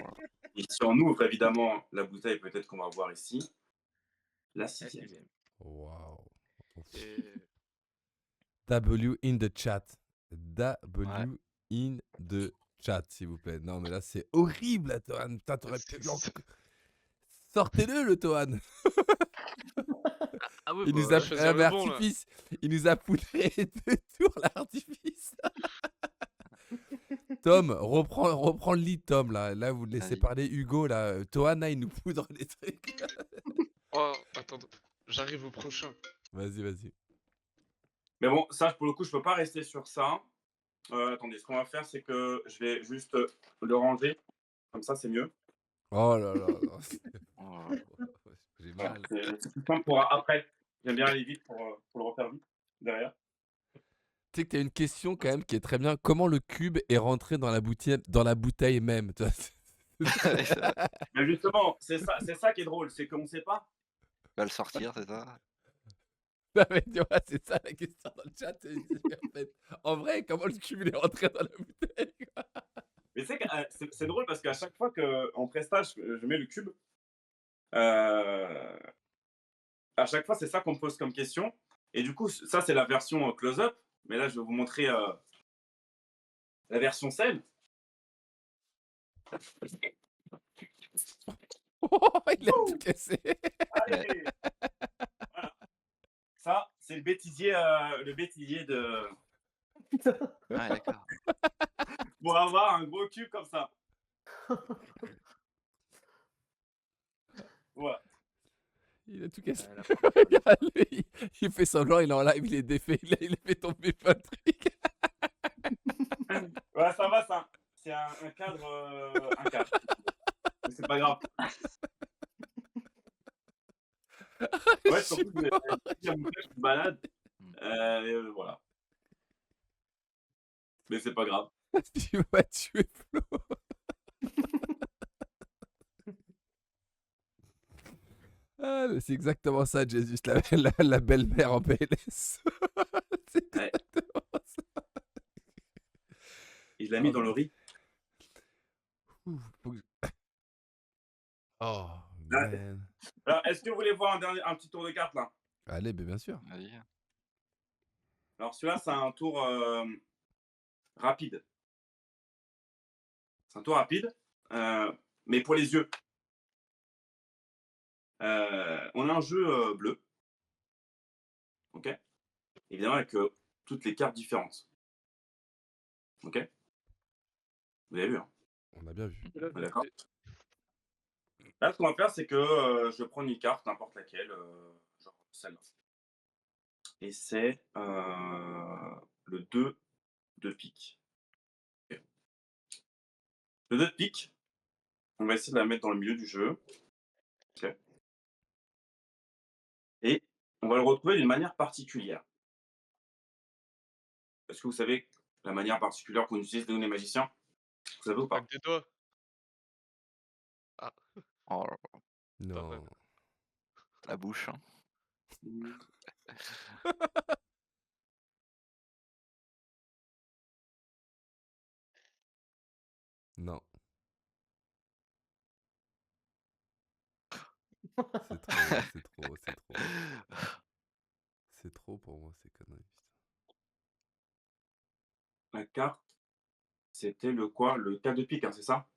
Et si on ouvre évidemment la bouteille, peut-être qu'on va voir ici, la La sixième. 6e. Wow. Et W in the chat. W Ouais. in the chat, s'il vous plaît. Non, mais là, c'est horrible, là, Tohan. Putain, t'aurais pu... Sortez-le, le Tohan. Ah oui, Il nous bah, a... choisir mais le bon, là. artifice. Il nous a poudré 2 tours, l'artifice. Tom, reprends le lead, Tom, là. Là, vous le laissez Vas-y. parler Hugo, là. Tohan, là, il nous poudre des trucs. Oh, attends, j'arrive au prochain. Vas-y, vas-y. Mais bon, ça, pour le coup, je peux pas rester sur ça. Attendez, ce qu'on va faire, c'est que je vais juste le ranger. Comme ça, c'est mieux. Oh là là là. Oh. J'ai Voilà. mal. C'est plus simple pour après. J'aime bien aller vite pour le refaire vite derrière. Tu sais que tu as une question quand même qui est très bien. Comment le cube est rentré dans la bouteille même, tu vois? Ouais, c'est vrai. Mais justement, c'est ça qui est drôle, c'est qu'on ne sait pas. Va le sortir, c'est ça? Non, mais tu vois, c'est ça la question dans le chat. En fait, comment le cube il est rentré dans la bouteille, quoi? Mais tu sais que c'est drôle parce qu'à chaque fois qu'en prestage, je mets le cube, à chaque fois, c'est ça qu'on me pose comme question. Et du coup, ça, c'est la version close-up. Mais là, je vais vous montrer la version scène. Oh, il a tout cassé. Allez. Voilà. Ça, c'est le bêtisier de... Ouais, d'accord. pour avoir un gros cube comme ça. Voilà. Il a tout cassé. Ouais, la première. Regarde-le, il fait semblant, il est en live, il est défait, il a fait tomber plein de trucs. Ouais, ça va, ça. C'est un cadre. Un cadre. Mais c'est pas grave. Ouais, surtout que je me balade. Voilà. Mais c'est pas grave. Tu vas tuer Flo. Ah, mais c'est exactement ça, Jésus, la belle-mère en PLS. C'est Ouais. exactement ça. Et je l'ai mis Oh, dans le riz. Ouf, faut que Oh, Ah. man. Alors, est-ce que vous voulez voir un petit tour de carte là? Allez, bien sûr. Vas-y. Alors, celui-là, c'est un tour rapide. C'est un tour rapide, mais pour les yeux. On a un jeu bleu. Ok? Évidemment, avec toutes les cartes différentes. Ok? Vous avez vu, hein? On a bien vu. On est d'accord? Là, ce qu'on va faire, c'est que je vais prendre une carte, n'importe laquelle, genre celle-là. Et c'est le 2 de pique. Ok. Le 2 de pique, on va essayer de la mettre dans le milieu du jeu. Ok. Et on va le retrouver d'une manière particulière. Est-ce que vous savez la manière particulière qu'on utilise nous les magiciens? Vous savez ou pas? Avec des doigts. Ah, Oh là là, Non. la bouche. Hein. Non. C'est trop, c'est trop, c'est trop. C'est trop pour moi, ces conneries. Putain. La carte, c'était le quoi? Le 4 de pique, hein, c'est ça?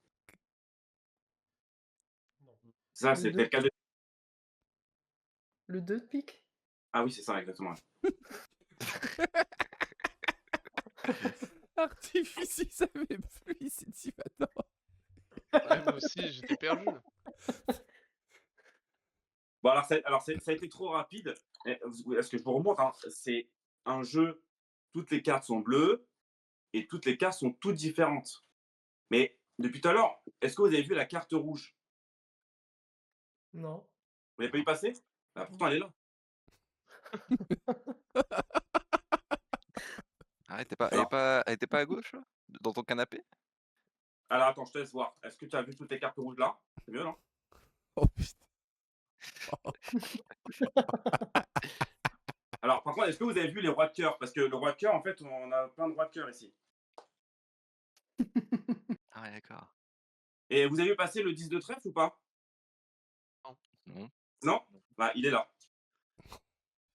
Ça, Le c'était 2 le 4 de pique. Le 2 de pique? Ah oui, c'est ça, exactement. Artifice, il savait plus, il s'est dit maintenant. Ouais, moi aussi, j'étais perdu. Là. Bon, alors, ça a été trop rapide. Est-ce que je vous remonte, hein, c'est un jeu, toutes les cartes sont bleues et toutes les cartes sont toutes différentes. Mais depuis tout à l'heure, est-ce que vous avez vu la carte rouge? Non. Vous l'avez pas vu passer? Bah, pourtant, elle est là. Ah, Alors, elle était pas à gauche, là? Dans ton canapé? alors, attends, je te laisse voir. Est-ce que tu as vu toutes les cartes rouges là? C'est mieux, non? Oh putain. Alors, par contre, est-ce que vous avez vu les rois de cœur? Parce que le roi de cœur, en fait, on a plein de rois de cœur ici. Ah ouais, d'accord. Et vous avez vu passer le 10 de trèfle ou pas? Non. Non? Bah, il est là.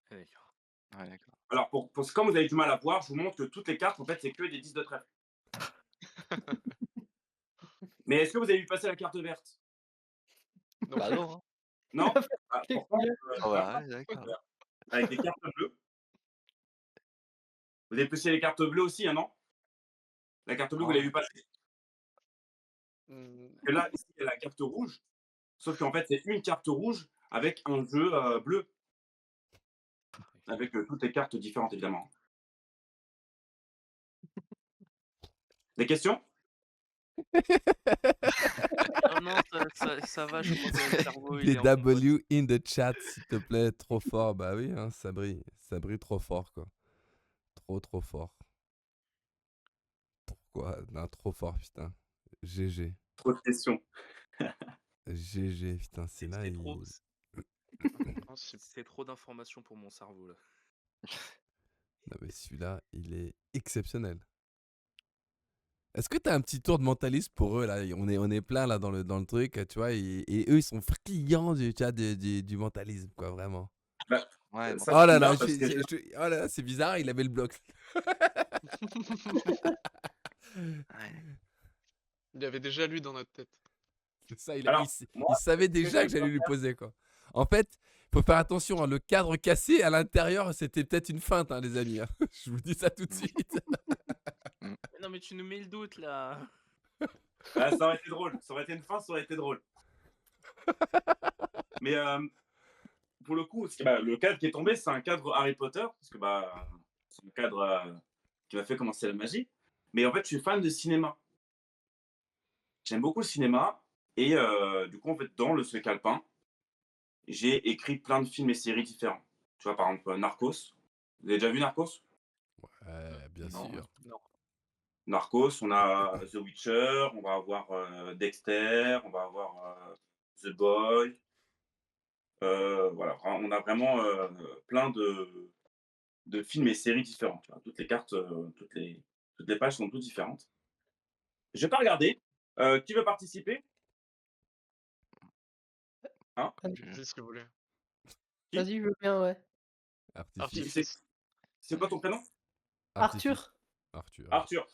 D'accord. Ouais, d'accord. Alors, comme vous avez du mal à voir, je vous montre que toutes les cartes, en fait, c'est que des 10 de trèfle. Mais est-ce que vous avez vu passer la carte verte? Non Bah plus. non, hein. Non? Ah, Qu'est-ce pourtant, qu'il y a? Ah bah ouais, d'accord. avec des cartes bleues. Vous avez poussé les cartes bleues aussi, hein, non? La carte bleue, vous l'avez vu passer? Hmm, Et là, ici, il y a la carte rouge. Sauf qu'en fait, c'est une carte rouge avec un jeu bleu. Avec toutes les cartes différentes, évidemment. Des questions? Non, non, ça va, je crois que le cerveau, il Des est en bon mode. W in the chat, s'il te plaît. Trop fort. Bah oui, hein, ça brille. Ça brille trop fort, quoi. Trop fort. Pourquoi? Non, trop fort, putain. GG. Trop de questions. GG, putain, c'est là. C'est Il... trop, impossible. c'est trop d'informations pour mon cerveau, là. Non, mais celui-là, il est exceptionnel. Est-ce que t'as un petit tour de mentalisme pour eux, là? On est plein, là, dans le truc, tu vois, et eux, ils sont friands tu vois, du mentalisme, quoi, vraiment. Bah, Ouais, bon. ça, Oh c'est là là, bizarre parce que oh là là, c'est bizarre, il avait le bloc. Ouais. Il y avait déjà lui dans notre tête. C'est ça, alors, il moi, savait ce que déjà que je dois j'allais lui faire, poser, quoi. En fait, faut faire attention, hein, le cadre cassé à l'intérieur, c'était peut-être une feinte, hein, les amis. Hein. Je vous dis ça tout de suite. Mais non, mais tu nous mets le doute, là. ça aurait été drôle. Ça aurait été une fin, ça aurait été drôle. Mais pour le coup, le cadre qui est tombé, c'est un cadre Harry Potter, parce que c'est le cadre qui m'a fait commencer la magie. Mais en fait, je suis fan de cinéma. J'aime beaucoup le cinéma. Et du coup, en fait, dans ce calepin, j'ai écrit plein de films et séries différents. Tu vois, par exemple, Narcos. Vous avez déjà vu Narcos? Ouais, bien Non. sûr. Non. Narcos, on a The Witcher, on va avoir Dexter, on va avoir The Boy. Voilà, on a vraiment plein de films et séries différents. Tu vois. Toutes les cartes, toutes les pages sont toutes différentes. Je vais pas regarder. Qui veut participer? Hein? C'est ce que vous voulez. Qui? Vas-y, je veux bien, ouais. Artifice. Artifice. C'est quoi ton prénom? Arthur. Arthur. Arthur.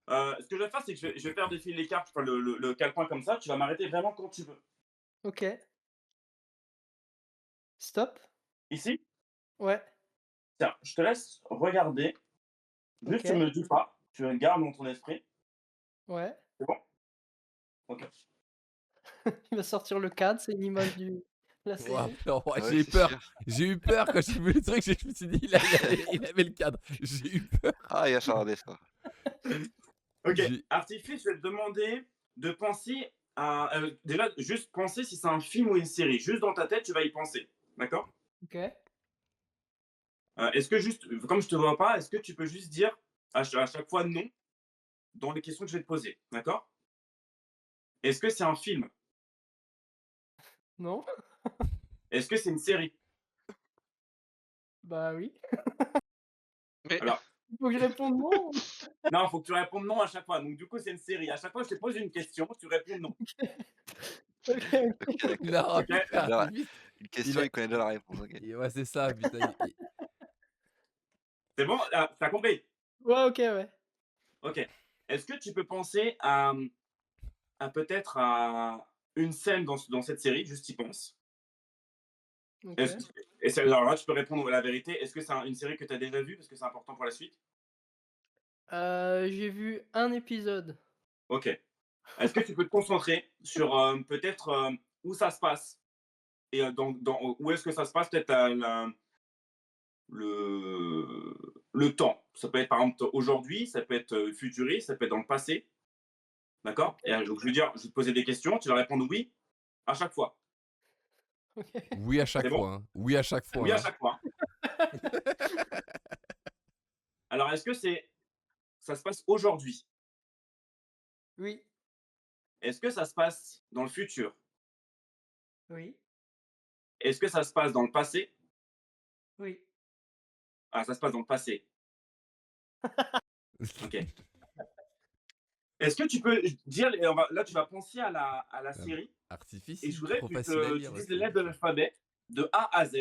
Ce que je vais faire, c'est que je vais faire défiler les cartes, enfin, le calepin comme ça. Tu vas m'arrêter vraiment quand tu veux. Ok. Stop. Ici? Ouais. Tiens, je te laisse regarder. Juste, Ok. tu me dis pas. Tu le gardes dans ton esprit. Ouais. C'est bon? Ok. Il va sortir le cadre, c'est une image de la Ouah, série. non, Ah ouais, j'ai eu c'est peur. sûr. J'ai eu peur quand j'ai vu le truc. Je me suis dit, il avait le cadre. J'ai eu peur. Ah, il a chardé ça. Ok. J'ai- Artifice, je vais te demander de penser à. Déjà, juste penser si c'est un film ou une série. Juste dans ta tête, tu vas y penser. D'accord? Ok. Est-ce que juste, comme je te vois pas, est-ce que tu peux juste dire à chaque fois non dans les questions que je vais te poser? D'accord? Est-ce que c'est un film? Non? Est-ce que c'est une série? Bah oui. Mais Alors, Il faut que je réponde non. non, il faut que tu répondes non à chaque fois. Donc, du coup, c'est une série. À chaque fois que je te pose une question, tu réponds non. Ok. Ok, d'accord. Non, Ok. putain, Alors, Artifice, une question, a- il connaît déjà la réponse. Ok. ouais, c'est ça, putain. C'est bon? Ah, t'as compris? Ouais, OK, ouais. OK. Est-ce que tu peux penser à peut-être à une scène dans cette série, juste y pense. OK. Est-ce alors là, tu peux répondre la vérité. Est-ce que c'est une série que tu as déjà vue? Parce que c'est important pour la suite. J'ai vu un épisode. OK. Est-ce que tu peux te concentrer sur, peut-être, où ça se passe et où est-ce que ça se passe? Peut-être le temps. Ça peut être, par exemple, aujourd'hui, ça peut être, futuriste, ça peut être dans le passé, d'accord? Et donc je vais te poser des questions, tu vas répondre «oui» à chaque fois. OK. Oui à C'est chaque bon? fois, hein. Oui à chaque Oui à fois, hein. chaque fois. Alors est-ce que ça se passe aujourd'hui? Oui, Est-ce que ça se passe dans le futur? oui, Est-ce que ça se passe dans le passé? oui. Ah, ça se passe dans le passé. OK. Est-ce que tu peux dire là, tu vas penser à la Ah bah, série et je artificiel, voudrais trop que facile à tu lire, dises les c'est lettres de ça. l'alphabet de A à Z,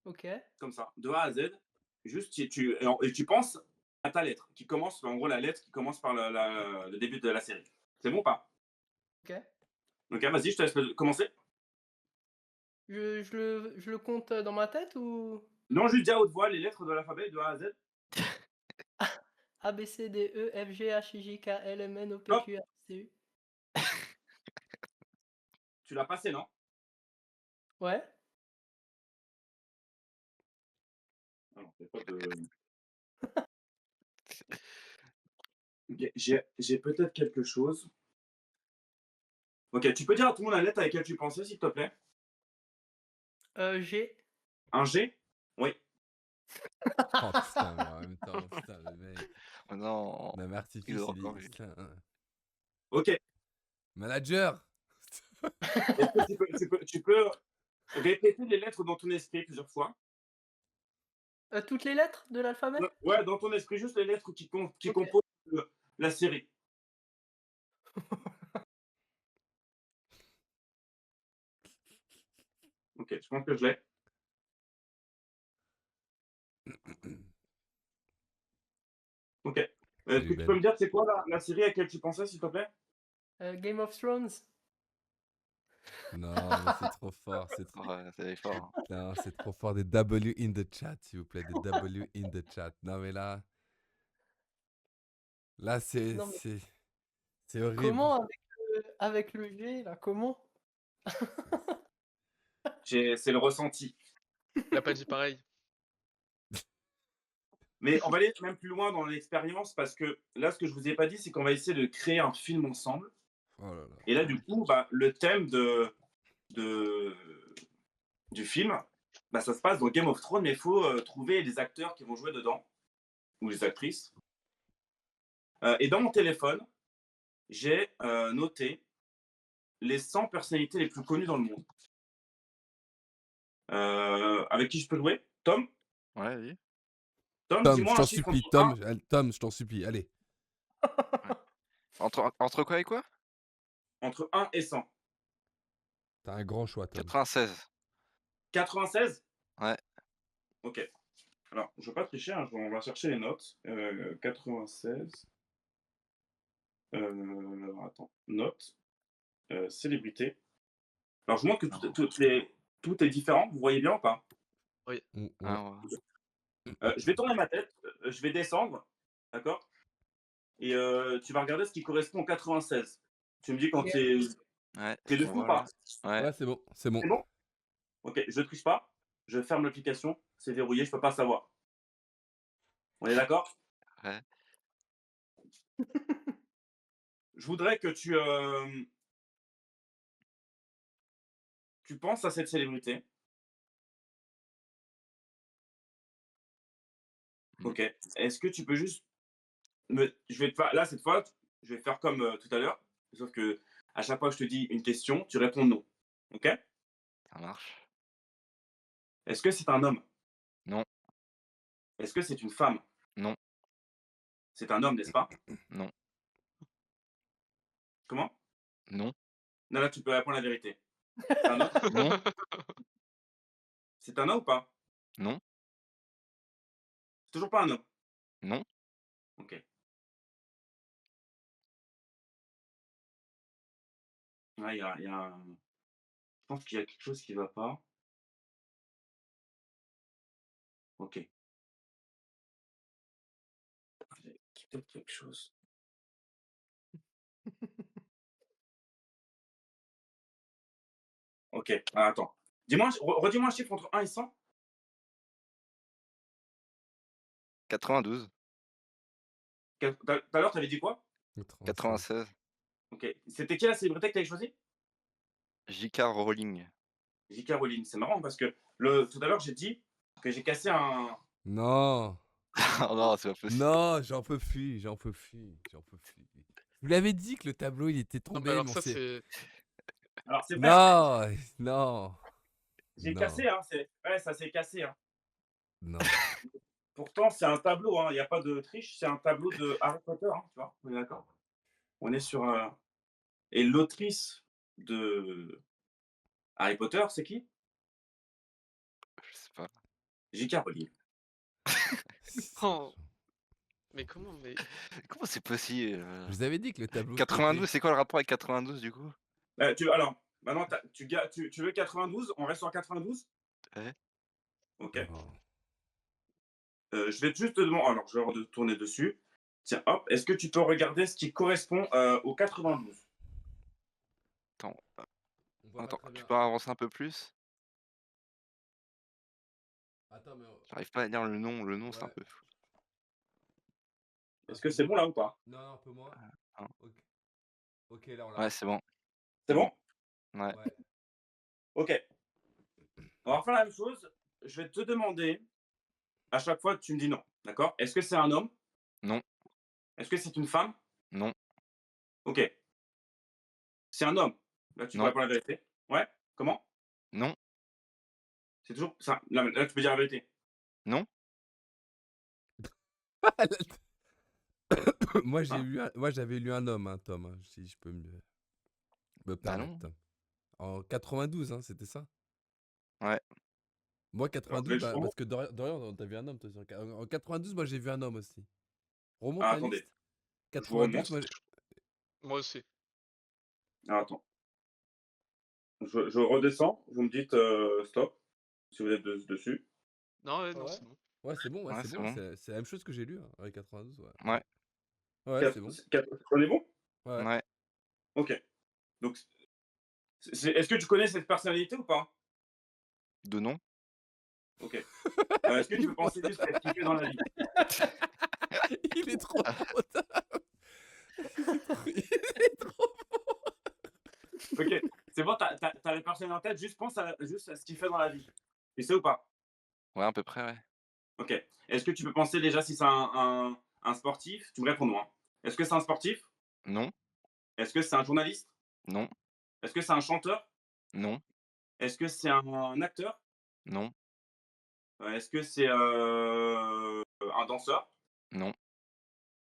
OK. comme ça, de A à Z. Juste, tu penses à ta lettre qui commence, en gros, la lettre qui commence par le début de la série. C'est bon ou pas? OK. OK, vas-y, je te laisse commencer. Je le compte, dans ma tête ou? Non, juste dis à haute voix les lettres de l'alphabet de A à Z. A, B, C, D, E, F, G, H, I, J, K, L, M, N, O, P, Hop, Q, R, S, T, U. tu l'as passé, non? Ouais? Alors, c'est pas de OK, j'ai peut-être quelque chose. OK, tu peux dire à tout le monde la lettre à laquelle tu pensais, s'il te plaît? G. Un G? Oui. Oh putain, mais en même temps, putain, le mec. Oh non, Non, mais il artifice, aura il encore est. vu. Putain, hein. OK. Manager! Est-ce que tu peux répéter les lettres dans ton esprit plusieurs fois? Toutes les lettres de l'alphabet? Ouais, dans ton esprit, juste les lettres qui OK. composent la série. OK, je pense que je l'ai. OK. Est-ce Elle est que tu peux belle. me dire c'est quoi la série à laquelle tu pensais, s'il te plaît? Game of Thrones? Non, mais c'est trop fort, c'est trop. Ouais, c'est fort. Non, c'est trop fort. Des W in the chat, s'il vous plaît. Des W in the chat. Non, mais là, Non, mais c'est horrible. comment avec le G là, comment? C'est le ressenti. Il a pas dit pareil. Mais on va aller même plus loin dans l'expérience parce que là, ce que je vous ai pas dit, c'est qu'on va essayer de créer un film ensemble. Oh là là. Et là, du coup, le thème de du film, ça se passe dans Game of Thrones, mais il faut trouver les acteurs qui vont jouer dedans, ou les actrices. Et dans mon téléphone, j'ai noté les 100 personnalités les plus connues dans le monde. Avec qui je peux jouer? Tom? Ouais, vas-y. Tom, Tom, je dis-moi un t'en chiffre supplie. entre 1. Tom, je t'en supplie. Allez. Entre quoi et quoi? Entre 1 et 100. T'as un grand choix, Tom. 96. 96? Ouais. Ok. Alors, je ne veux pas tricher, hein, on va chercher les notes. 96. Attends. Notes. Célébrité. Alors, je vous montre que tout est différent. Vous voyez bien ou pas? Oui. Ouais. Ah, ouais. Je vais tourner ma tête. Je vais descendre. D'accord? Et tu vas regarder ce qui correspond au 96. Tu me dis quand Ok. Ouais, t'es on dessus ou voit pas? là. Ouais. Ouais, c'est bon. C'est bon. C'est bon? Ok, je triche pas. Je ferme l'application. C'est verrouillé, je peux pas savoir. On est d'accord? Ouais. Je voudrais que tu penses à cette célébrité. Mmh. Ok. Est-ce que tu peux juste je vais te faire là cette fois, je vais faire comme tout à l'heure, sauf que à chaque fois que je te dis une question, tu réponds non. Ok? Ça marche. Est-ce que c'est un homme? Non, Est-ce que c'est une femme? non, C'est un homme, n'est-ce pas? non, Comment? non, Non, là, tu peux répondre la vérité. C'est un homme? non, C'est un homme ou pas? non, C'est toujours pas un homme? Non. OK. Ouais, il y a un je pense qu'il y a quelque chose qui va pas. OK. J'avais peut-être quelque chose. OK, attends. Dis-moi, redis-moi un chiffre entre 1 et 100. 92. Tout à l'heure, tu avais dit quoi? 96. 96. OK. C'était qui la célébrité que tu avais choisie? J.K. Rowling. J.K. Rowling. C'est marrant parce que tout à l'heure, j'ai dit que j'ai cassé un. Non, Oh non, c'est pas possible. non, j'en peux plus, j'en peux plus, j'en peux plus. Je vous l'avais dit que le tableau il était Non, mais tombé, alors mais on ça, s'est. c'est. Alors, c'est vrai, en fait, Non, non, j'ai non, cassé, hein. Ouais, ça s'est cassé, hein. non. Pourtant, c'est un tableau, hein. Il n'y a pas de triche. C'est un tableau de Harry Potter, hein, tu vois. On est d'accord? On est sur. Et l'autrice de Harry Potter, c'est qui? Je sais pas. J.K. Rowling. Oh, mais comment? Mais. Comment c'est possible? Je vous avais dit que le tableau 92, flottait. c'est quoi le rapport avec 92 du coup? Alors, maintenant, tu veux 92? On reste sur 92? Ouais. OK. Oh. Je vais juste te demander. Alors, je vais retourner dessus. Tiens, hop, est-ce que tu peux regarder ce qui correspond au 92? Attends, On voit pas attends, très tu bien. peux avancer un peu plus? Attends, mais. J'arrive pas à lire le nom. Le nom, c'est un Ouais. peu fou. Est-ce que c'est bon là ou pas? Non, non, un peu moins. Hein. Ok, ok, là on l'a. Ouais, c'est bon. C'est bon? Ouais. Ouais. OK. On va faire la même chose. Je vais te demander, à chaque fois, tu me dis non. D'accord? Est-ce que c'est un homme? Non. Est-ce que c'est une femme? Non. OK. C'est un homme. Là, tu peux Non. répondre la vérité. Ouais? Comment? Non. C'est toujours ça. Là, tu peux dire la vérité. Non. Moi Hein? moi j'avais lu un homme, hein, Tom, hein, si je peux me Bah permettre, non. Tom. En 92, hein, c'était ça? Ouais. Moi Alors, 92, je vais parce que Dorian, t'as vu un homme toi aussi. En 92, moi j'ai vu un homme aussi. Remonte Ah, la attendez. liste. Je vous 92, remonte. moi. Moi aussi. Ah, attends. Je redescends. Vous me dites stop si vous êtes dessus. Non, ouais, non, Ouais. c'est bon. Ouais, c'est bon, ouais, Ouais, c'est c'est bon. bon. C'est la même chose que j'ai lu, hein, avec 92, ouais. Ouais. Ouais, c'est bon. On est bon? Ouais. Ouais. OK. Donc, est-ce que tu connais cette personnalité ou pas? De nom. OK. Est-ce que tu peux penser juste à ce qu'il fait dans la vie? Il est trop beau, Tom. Il est trop. OK. C'est bon, t'as les personnes en tête, juste pense juste à ce qu'il fait dans la vie. Tu sais ou pas? Ouais, à peu près, ouais. OK. Est-ce que tu peux penser déjà si c'est un sportif? Tu me réponds non, hein. Est-ce que c'est un sportif? Non. Est-ce que c'est un journaliste? Non. Est-ce que c'est un chanteur? Non. Est-ce que c'est un acteur? Non. Est-ce que c'est, un danseur? Non.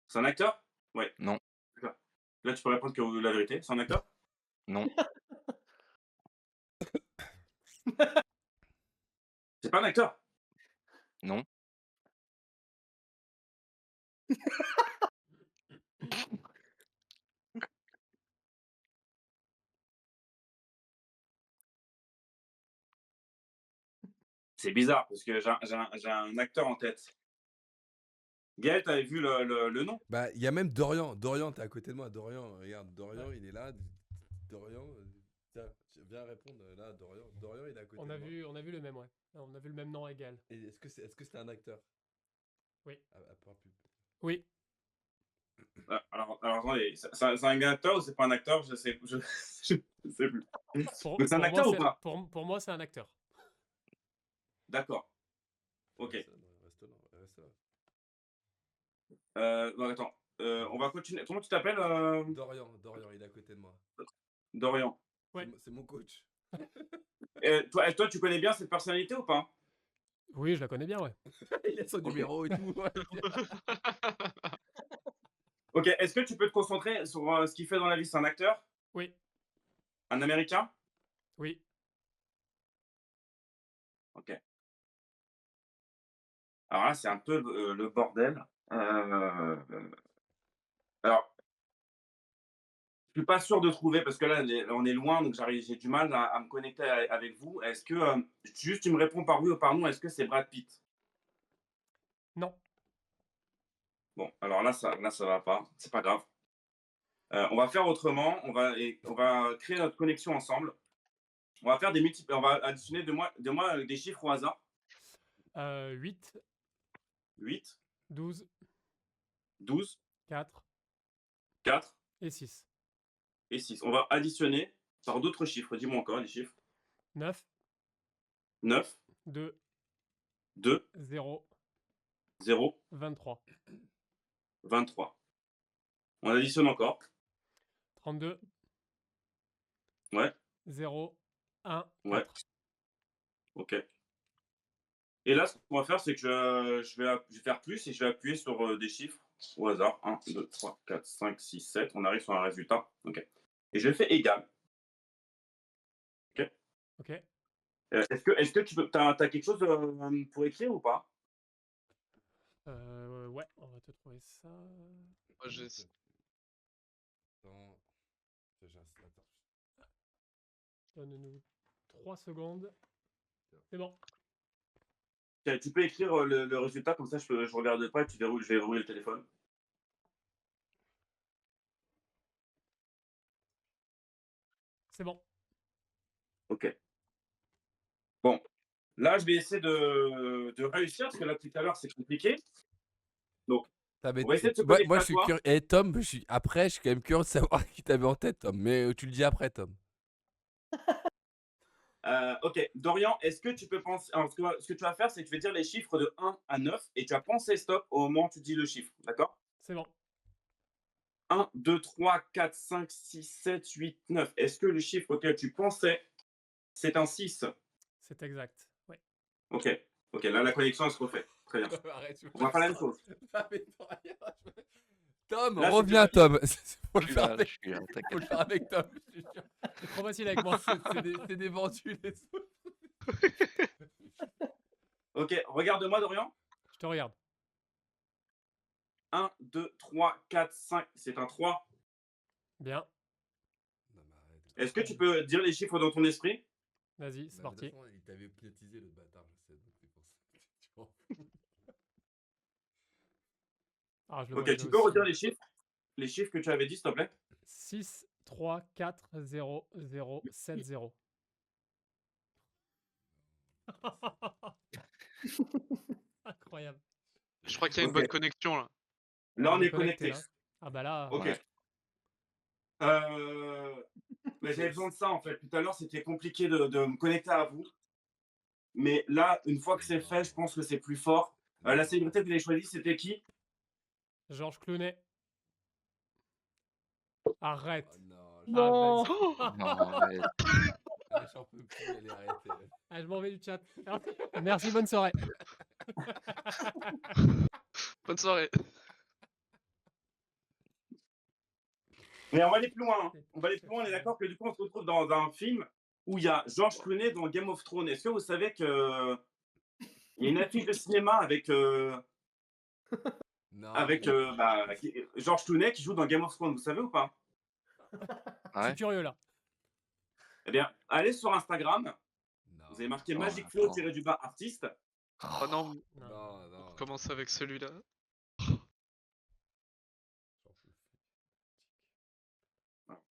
C'est un acteur? Ouais, Non. d'accord. Là, tu peux répondre que la vérité. C'est un acteur? Non. C'est pas un acteur? Non. C'est bizarre parce que j'ai un acteur en tête. Gaël, tu avais vu le nom? Bah, il y a même Dorian. Dorian, t'es à côté de moi. Dorian, regarde, Dorian, il est là. Dorian, tiens, viens répondre là, Dorian. Dorian, il est à côté On de a moi. on a vu le même, ouais. On a vu le même nom égal. Et est-ce que c'était un acteur? Oui. À part pub. Oui. Alors attendez, c'est un acteur ou c'est pas un acteur? Je sais je je sais plus. Pour, Donc c'est un pour acteur moi, ou pas? pour moi, c'est un acteur. D'accord. OK. Reste là, reste là. Non, attends, on va continuer. Comment tu t'appelles, Dorian, il est à côté de moi. Dorian? Ouais. C'est mon coach. Toi, tu connais bien cette personnalité ou pas? Oui, je la connais bien, ouais. Il a son numéro et tout. Ouais. OK, est-ce que tu peux te concentrer sur, ce qu'il fait dans la vie? C'est un acteur? Oui. Un américain? Oui. OK. Alors là, c'est un peu le bordel. Alors, je suis pas sûr de trouver parce que là, on est loin, donc j'ai du mal à me connecter avec vous. Est-ce que, juste tu me réponds par oui ou par non, est-ce que c'est Brad Pitt? Non. Bon, alors là, ça va pas, c'est pas grave. On va faire autrement, on va créer notre connexion ensemble. On va faire on va additionner de moi des chiffres au hasard. 8, 8, 12, 12, 4 4 et 6. et 6. On va additionner par d'autres chiffres. Dis-moi encore les chiffres. 9, 9, 2, 2, 0, 0, 23. 23. On additionne encore. 32, Ouais, 0, 1, ouais, 4. ok. Et là, ce qu'on va faire, c'est que je vais faire plus et je vais appuyer sur des chiffres au hasard. 1, 2, 3, 4, 5, 6, 7. On arrive sur un résultat. Ok. Et je fais égal. Ok. Ok. Est-ce que t'as quelque chose pour écrire ou pas? Ouais, on va te trouver ça. Moi, j'ai... Attends, attends. Donne-nous 3 secondes. C'est bon. Tu peux écrire le résultat, comme ça je regarde pas et je vais verrouiller le téléphone. C'est bon. Ok. Bon, là je vais essayer de réussir parce que là tout à l'heure c'est compliqué. Donc, on va essayer de se connecter Moi, à je suis toi. curieux. Et Tom, après, je suis quand même curieux de savoir qui t'avais en tête, Tom. Mais tu le dis après, Tom. Ok, Dorian, est-ce que tu peux penser. Alors, ce que tu vas faire, c'est que tu vas dire les chiffres de 1 à 9 et tu vas penser stop au moment où tu dis le chiffre. D'accord? C'est bon. 1, 2, 3, 4, 5, 6, 7, 8, 9. Est-ce que le chiffre auquel tu pensais, c'est un 6? C'est exact. Ouais. Ok, ok, là la connexion elle se refait. Très bien. Arrête, On va faire la même chose. Tom, Là, c'est plus reviens, rapide. Tom. Faut Je le suis faire là, avec, je suis là, faut le t'inquiète. faire avec Tom. je te jure. C'est trop facile avec moi. C'est des vendus, les autres. Ok, regarde-moi, Dorian. Je te regarde. 1, 2, 3, 4, 5. C'est un 3. Bien. Non, mais arrête. Est-ce que tu peux dire les chiffres dans ton esprit? Vas-y, c'est Bah, de toute parti. façon, il t'avait hypnotisé, le bâtard, je sais. Donc c'est pour ça que tu m'en fous. Ah, je le Ok, vois tu peux aussi. redire les chiffres que tu avais dit, s'il te plaît? 6, 3, 4, 0, 0, 7, 0. Incroyable. Je crois qu'il y a une Ok. bonne connexion là. Là, on est connecté, connecté. là. Ah bah là. Ok. Ouais. Mais j'avais besoin de ça, en fait. Tout à l'heure, c'était compliqué de me connecter à vous. Mais là, une fois que c'est fait, je pense que c'est plus fort. La célébrité que vous avez choisie, c'était qui? Georges Clooney. Arrête. Oh non, Non. Non, arrête. j'en peux plus, allez, arrêtez. Ah, je m'en vais du chat. Merci, bonne soirée. Bonne soirée. Mais on va aller plus loin. Hein. On va aller plus loin. On est d'accord que du coup, on se retrouve dans un film où il y a George Clooney dans Game of Thrones. Est-ce que vous savez que il y a une affiche de cinéma avec Non, George Clooney qui joue dans Game of Thrones. Vous savez ou pas? Je Ouais. suis curieux là. Eh bien, allez sur Instagram. non. Vous avez marqué Oh, Magic attends. Flow artiste. Oh non, Non. Non, non. on commence avec celui-là. J'en peux plus.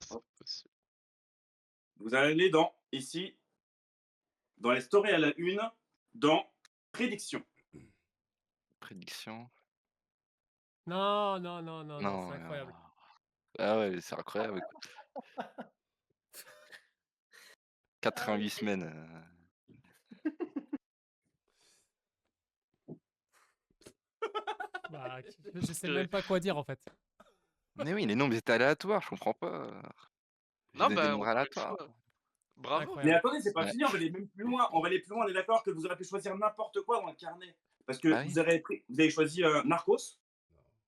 C'est pas possible. Vous allez aller ici, dans les stories à la une, dans prédiction. Prédiction. Non, non, non, non, non, Non, c'est incroyable. Ah ouais, c'est incroyable. écoute. 88 semaines. Bah, je sais même pas quoi dire en fait. Mais oui, les nombres étaient aléatoires, je comprends pas. Non, Des bah, nombres on a eu le aléatoires. choix. Bravo. Incroyable. Mais attendez, c'est pas Ouais. fini, on va aller même plus loin. On va aller plus loin, on est d'accord que vous aurez pu choisir n'importe quoi dans le carnet. Parce que Ah oui. vous avez choisi Narcos,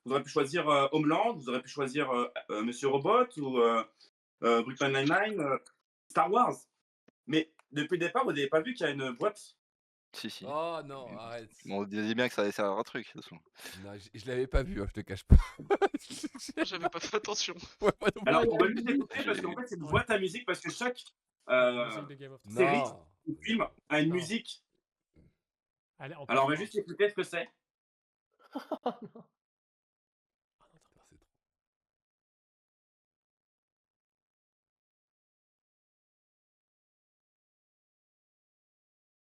vous aurez pu choisir Homeland, vous aurez pu choisir Monsieur Robot ou Brooklyn Nine-Nine, Star Wars. Mais depuis le départ, vous n'avez pas vu qu'il y a une boîte Si, si. Oh non, arrête. Bon, on disait bien que ça allait servir à un truc, de toute façon. Non, je l'avais pas vu, hein, je te cache pas. Moi, j'avais pas fait attention. Ouais, moi non Alors, plus. on va juste écouter parce J'ai- qu'en fait, c'est une Ouais. boîte à musique parce que chaque La musique de Game of Thrones. série Non. ou film a une Non. musique. Allez, encore Alors, on va fort. juste écouter ce que c'est. Oh non. Ah non, attends, c'est trop.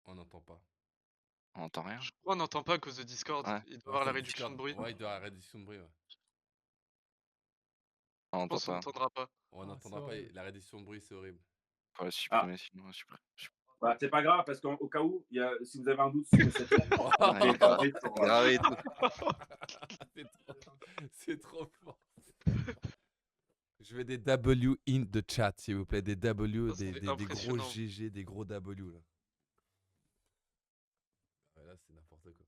On n'entend pas. On entend rien. Je crois qu'on n'entend pas à cause de Discord. Ouais. Il doit y avoir la c'est réduction de Discord. bruit. Ouais, il doit y avoir la réduction de bruit, ouais. On Je entend pense qu'on pas. n'entendra pas. On Ah, n'entendra c'est pas, horrible. la réduction de bruit, c'est horrible. Faut la supprimer, sinon. Bah, c'est pas grave parce qu'au cas où, si vous avez un doute sur ce que c'était, Ouais, j'ai gravé sur. gravé et tout. C'est trop fort. Je veux des W in the chat, s'il vous plaît. Des W, Ça, c'est des gros impressionnant. GG, des gros W, là. Ouais, là, c'est n'importe quoi.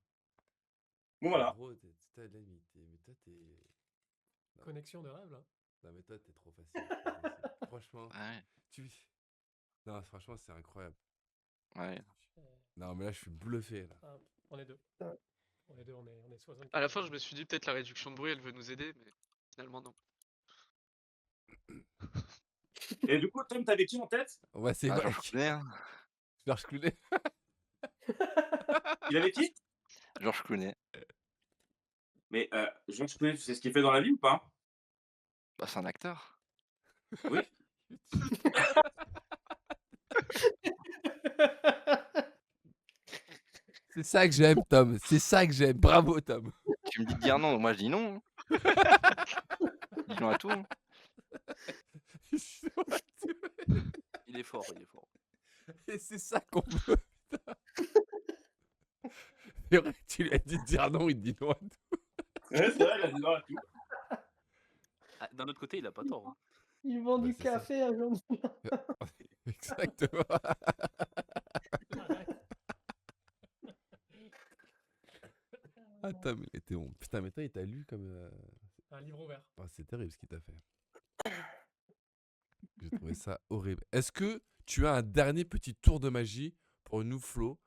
Bon, voilà. Gros, t'as de la limite. Mais toi, t'es... Connexion de rêve, là. Non, mais toi, t'es trop facile. trop facile. Franchement, Ouais. tu... Non, franchement, c'est incroyable. Ouais. Non, mais là, je suis bluffé, là. Ah, on est deux. On est deux, on est 64. À la fin, je me suis dit peut-être la réduction de bruit, elle veut nous aider, mais finalement, non. Et du coup, Tom, t'avais qui en tête? Ouais, c'est Ah, vrai. Georges Clooney, hein. Georges Clooney. Il avait qui? Georges Clooney. Mais Georges Clooney, tu sais ce qu'il fait dans la vie ou pas? Bah, c'est un acteur. Oui. C'est ça que j'aime, Tom. C'est ça que j'aime. Bravo, Tom. Tu me dis de dire non, moi je dis non. Hein. Dis non à tout. Hein. Il est fort, il est fort. Et c'est ça qu'on veut. Putain. C'est vrai que tu lui as dit de dire non, il te dit non à tout. Ouais, c'est vrai, il a dit non à tout. Ah, d'un autre côté, il a pas tort. Hein. Ils vendent Bah, du c'est ça. café à jour. Exactement. Ah, Tom, il était bon. Putain, mais toi, il t'a lu comme. Un livre ouvert. Oh, c'est terrible ce qu'il t'a fait. J'ai trouvé ça horrible. Est-ce que tu as un dernier petit tour de magie pour nous, Flo?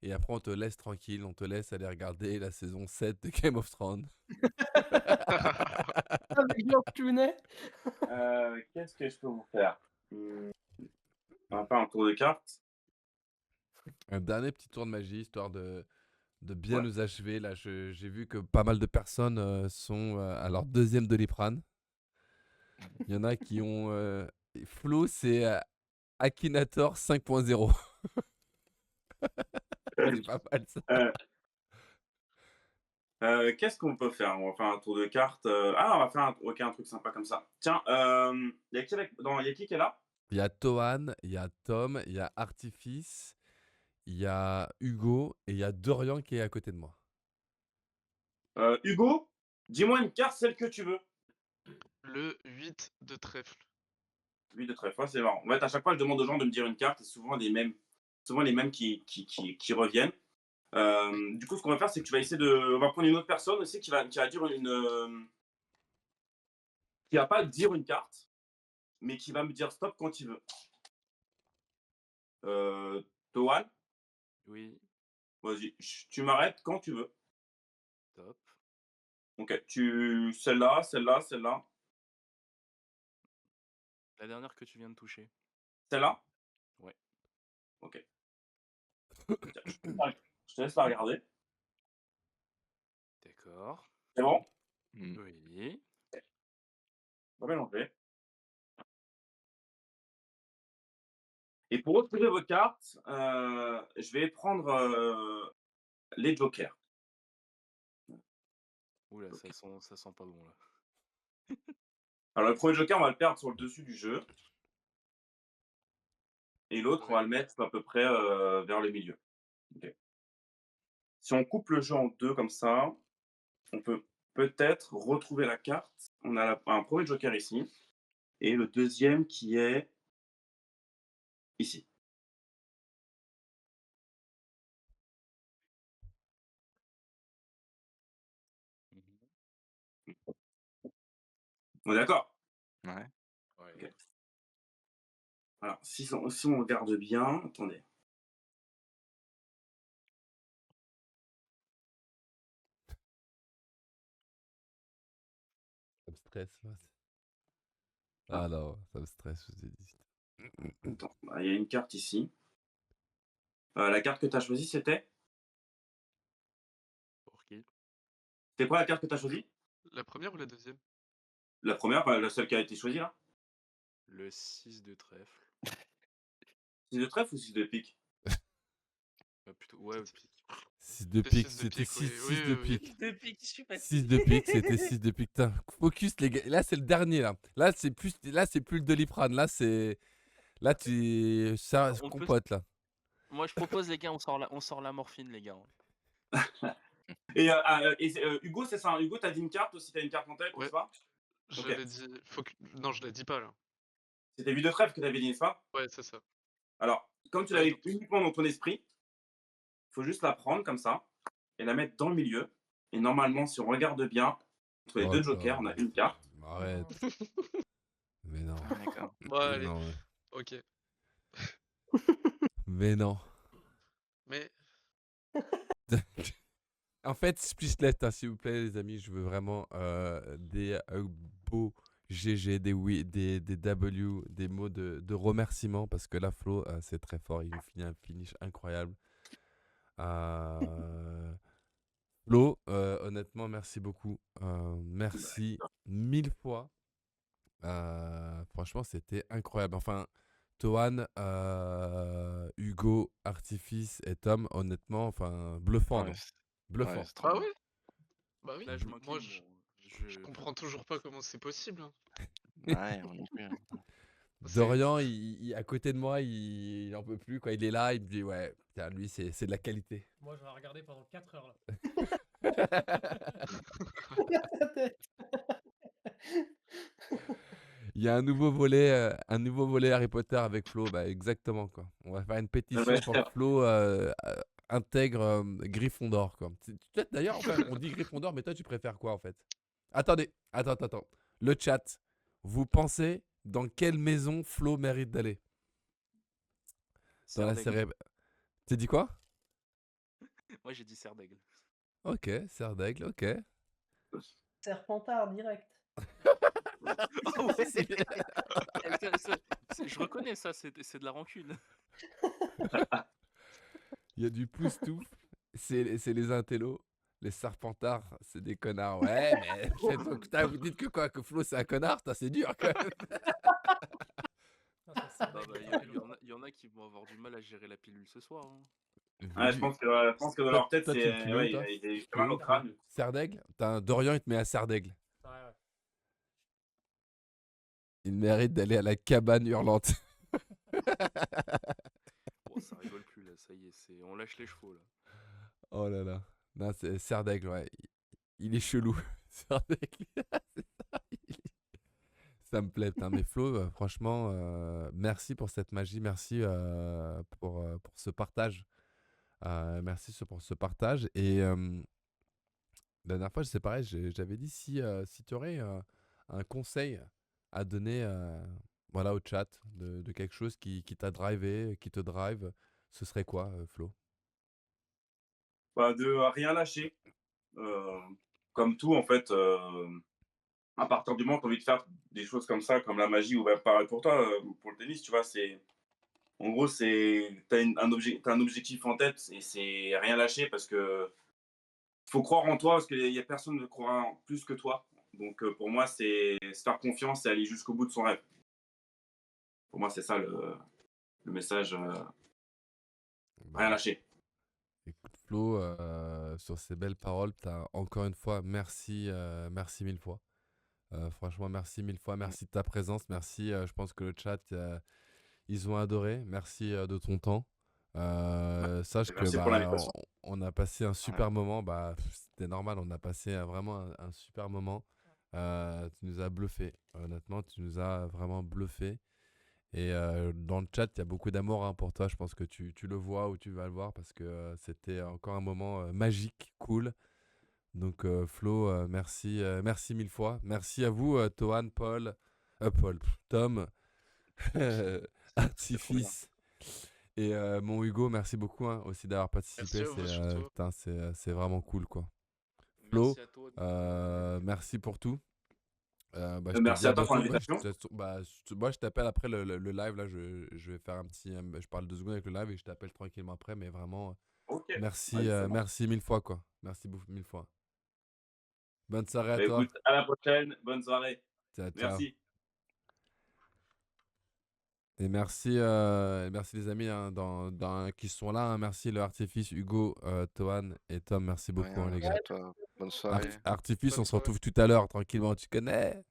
Et après, on te laisse tranquille. On te laisse aller regarder la saison 7 de Game of Thrones. Avec Georges Clooney. Qu'est-ce que je peux vous faire? On va faire un tour de cartes. Un dernier petit tour de magie, histoire de bien Ouais. nous achever. Là, j'ai vu que pas mal de personnes sont à leur deuxième Doliprane. Il y en a qui ont... Flo, c'est Akinator 5.0. C'est pas mal ça. Qu'est-ce qu'on peut faire? On va faire un tour de cartes. Ah, on va faire un truc sympa comme ça. Tiens, y a qui est là? Il y a Toan, il y a Tom, il y a Artifice, il y a Hugo et il y a Dorian qui est à côté de moi. Hugo, dis-moi une carte, celle que tu veux. Le 8 de trèfle. 8 de trèfle, c'est marrant. En fait, à chaque fois, je demande aux gens de me dire une carte et souvent les mêmes qui reviennent. Du coup, ce qu'on va faire, c'est que tu vas essayer de. On va prendre une autre personne aussi qui va dire qui va pas dire une carte, mais qui va me dire stop quand il veut. Toan, Oui, vas-y, tu m'arrêtes quand tu veux. top. Ok, celle-là. La dernière que tu viens de toucher. Celle-là? Ouais. Ok. Je te laisse la regarder. D'accord. C'est bon? Mm. Oui. On va mélanger. Et pour retrouver vos cartes, je vais prendre les jokers. Oula, ça sent pas bon là. Alors, le premier joker, on va le perdre sur le dessus du jeu. Et l'autre, on va le mettre à peu près vers le milieu. Okay. Si on coupe le jeu en deux comme ça, on peut peut-être retrouver la carte. On a un premier joker ici. Et le deuxième qui est ici. On est d'accord? Ouais. Ouais. Ok. Alors, si on regarde bien, attendez. stresse. Là. Ah non, ça me stresse, je vous ai dit. Attends, il y a une carte ici. La carte que tu as choisie, c'était Pour qui? C'était quoi la carte que tu as choisie? La première ou la deuxième? La première, la seule qui a été choisie là? Le 6 de trèfle. 6 de trèfle ou 6 de pique? Plutôt, ouais, pique. 6 de C'est pique, six de c'était pique, 6 oui, oui, de oui, oui. pique. Depuis que je suis 6 de pique, c'était 6 de pique. Putain, focus les gars. Là, c'est le dernier là. Là, c'est plus le Doliprane. Là, ça On peut- compote là. Moi, je propose, les gars, on sort la morphine, les gars. Et Hugo, c'est ça. Hugo, t'as dit une carte aussi, t'as une carte en tête, Ouais. n'est-ce pas? Je Ok. l'avais dit. Non, je la dis pas là. C'était 8 de trèfle que t'avais dit, n'est-ce pas? Ouais, c'est ça. Alors, comme tu Ouais, l'avais donc- uniquement dans ton esprit, il faut juste la prendre comme ça et la mettre dans le milieu. Et normalement, si on regarde bien, entre les Oh, deux jokers, on a une carte. Arrête. Mais non. Ah, d'accord. Bon, allez. Non, ouais. Ok. Mais non. Mais En fait, Splishlet, hein, s'il vous plaît, les amis, je veux vraiment des beaux GG, des oui, des W, des mots de remerciement parce que là, Flo, c'est très fort. Il nous finit un finish incroyable. Flo, honnêtement, merci beaucoup. Merci 1000 fois. Franchement, c'était incroyable. Enfin, Toan, Hugo, Artifice et Tom, honnêtement, enfin, bluffant, Ouais, non? c'est- Bluffant. ouais, c'est trop bah bien. oui. Bah oui. Là, je Moi, m'incline. je comprends toujours pas comment c'est possible. Hein. Ouais, moi non plus. Hein. Dorian, à côté de moi, il en peut plus, quoi. Il est là, il me dit, ouais, putain, lui, c'est de la qualité. Moi, je vais regarder pendant 4 heures là. Il y a un nouveau volet Harry Potter avec Flo, bah exactement, quoi. On va faire une pétition Ouais, pour que Flo intègre Gryffondor, quoi. D'ailleurs, enfin, on dit Gryffondor, mais toi, tu préfères quoi, en fait? Attendez, attends. Le chat, vous pensez dans quelle maison Flo mérite d'aller? Dans la Serre d'aigle. série... T'as dit quoi? Moi, j'ai dit serre d'aigle. Ok, serre d'aigle, ok. Serpentard direct. Ah ouais, je reconnais ça, c'est de la rancune. Il y a du poustouf, c'est les intellos. Les serpentards, c'est des connards. Ouais, mais putain, vous dites que quoi? Que Flo, c'est un connard? Putain, c'est dur, quand même. Non, c'est ça, Bah, mec, il y en a qui vont avoir du mal à gérer la pilule ce soir. Hein. je pense que dans leur tête, Toi, tu c'est. le Ouais, mets où, toi? il fait mal au crâne. Serre d'aigle? Dorian, il te met à serre d'aigle. Ouais, ouais. Il mérite d'aller à la cabane hurlante. Bon, ça rigole plus là, ça y est, on lâche les chevaux là. Oh là là. Non, c'est serre d'aigle, ouais. Il est chelou. Serre d'aigle. C'est ça, ça me plaît, putain. Mais Flo, franchement, merci pour cette magie. Merci pour ce partage. Merci pour ce partage. Et la dernière fois, c'est pareil, j'avais dit si tu aurais un conseil à donner voilà, au chat de quelque chose qui t'a drivé, qui te drive, ce serait quoi, Flo? Bah, de rien lâcher. Comme tout, en fait, à partir du moment où tu as envie de faire des choses comme ça, comme la magie, ou même pareil pour toi, pour le tennis, tu vois, en gros, t'as un objectif en tête et c'est rien lâcher parce que faut croire en toi parce qu'il y a personne ne croira en plus que toi. Donc pour moi, c'est se faire confiance et aller jusqu'au bout de son rêve. Pour moi, c'est ça le message, rien lâcher. Écoute Flo, sur ces belles paroles, encore une fois, merci 1000 fois. Franchement, merci 1000 fois, merci de ta présence, merci. Je pense que le chat, ils ont adoré. Merci de ton temps. Sache que Merci pour l'invitation. on a passé un super moment. Bah, c'était normal, on a passé vraiment un super moment. Tu nous as bluffé. Honnêtement, tu nous as vraiment bluffé. Et dans le chat, il y a beaucoup d'amour hein, pour toi. Je pense que tu le vois ou tu vas le voir parce que c'était encore un moment magique, cool. Donc Flo, merci 1000 fois. Merci à vous, Toan, Paul, Tom, Artifice et mon Hugo. Merci beaucoup hein, aussi d'avoir participé. Merci à vous, surtout. Putain, c'est vraiment cool quoi. Flo, Merci à toi. merci pour tout. Je te Merci dis à à toi pour bientôt. l'invitation. Moi, je t'appelle après le live. Là, je vais faire un petit. Je parle 2 secondes avec le live et je t'appelle tranquillement après. Mais vraiment, Ok, merci, vas-y, ça marche. merci mille fois, quoi. Merci beaucoup, mille fois. Bonne soirée à Bah, toi. écoute, à la prochaine, bonne soirée. Ciao, ciao. Merci. Et merci les amis qui sont là, hein. Merci le Artifice, Hugo, Toan et Tom. Merci beaucoup, hein, Rien, les merci gars. à toi. Bonne soirée. Artifice, Bonne on se soirée. retrouve tout à l'heure, tranquillement, tu connais.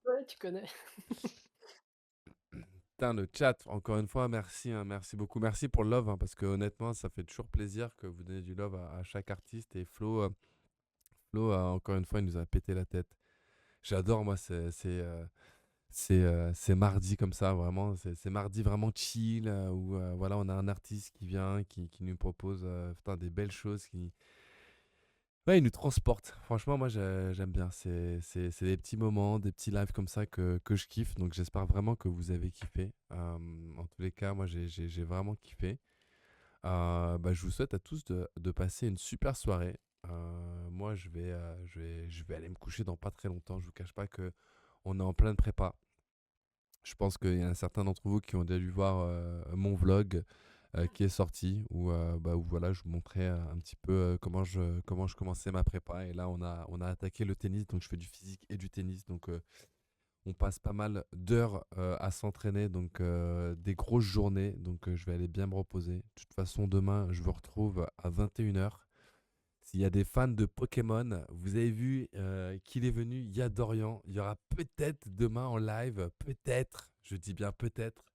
Ouais, tu connais. Putain, le chat, encore une fois, merci, hein, merci beaucoup. Merci pour le love, hein, parce que honnêtement, ça fait toujours plaisir que vous donnez du love à chaque artiste. Et Flo, encore une fois, il nous a pété la tête. J'adore, moi, c'est mardi comme ça, vraiment. C'est mardi vraiment chill, où voilà, on a un artiste qui vient, qui nous propose putain, des belles choses. Ouais, il nous transporte. Franchement, moi, j'aime bien. C'est des petits moments, des petits lives comme ça que je kiffe. Donc, j'espère vraiment que vous avez kiffé. En tous les cas, moi, j'ai vraiment kiffé. Je vous souhaite à tous de passer une super soirée. Moi, je vais aller me coucher dans pas très longtemps. Je vous cache pas que on est en pleine prépa. Je pense qu'il y a certains d'entre vous qui ont déjà dû voir mon vlog qui est sorti où voilà, je vous montrais un petit peu comment je commençais ma prépa. Et là, on a attaqué le tennis. Donc, je fais du physique et du tennis. Donc, on passe pas mal d'heures à s'entraîner. Donc, des grosses journées. Donc, je vais aller bien me reposer. De toute façon, demain, je vous retrouve à 21h. S'il y a des fans de Pokémon, vous avez vu qu'il est venu, il y a Dorian. Il y aura peut-être demain en live, peut-être, je dis bien peut-être,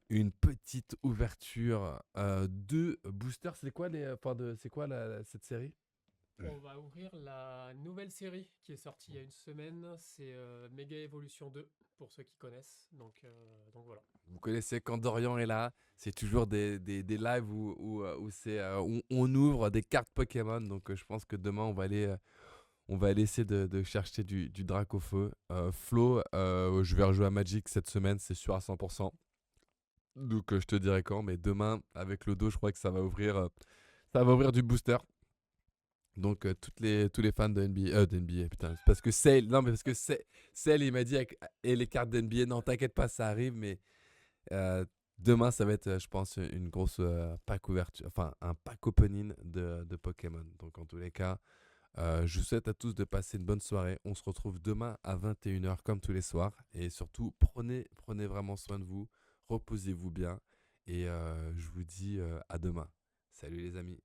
une petite ouverture de boosters. C'est quoi cette série? On va ouvrir la nouvelle série qui est sortie il y a une semaine. C'est Mega Evolution 2, pour ceux qui connaissent. Donc voilà. Vous connaissez quand Dorian est là, c'est toujours des lives où on ouvre des cartes Pokémon. Donc je pense que demain on va aller essayer de chercher du Dracofeu. Flo, je vais rejouer à Magic cette semaine, c'est sûr à 100%. Donc je te dirai quand, mais demain avec le dos, je crois que ça va ouvrir du booster. Donc tous les fans de NBA, putain, c'est parce que Sale, il m'a dit et les cartes d'NBA, non t'inquiète pas, ça arrive, mais demain ça va être, je pense, une grosse pack ouverture, enfin un pack opening de Pokémon. Donc en tous les cas, je vous souhaite à tous de passer une bonne soirée. On se retrouve demain à 21h comme tous les soirs. Et surtout, prenez vraiment soin de vous. Reposez-vous bien. Et je vous dis à demain. Salut les amis.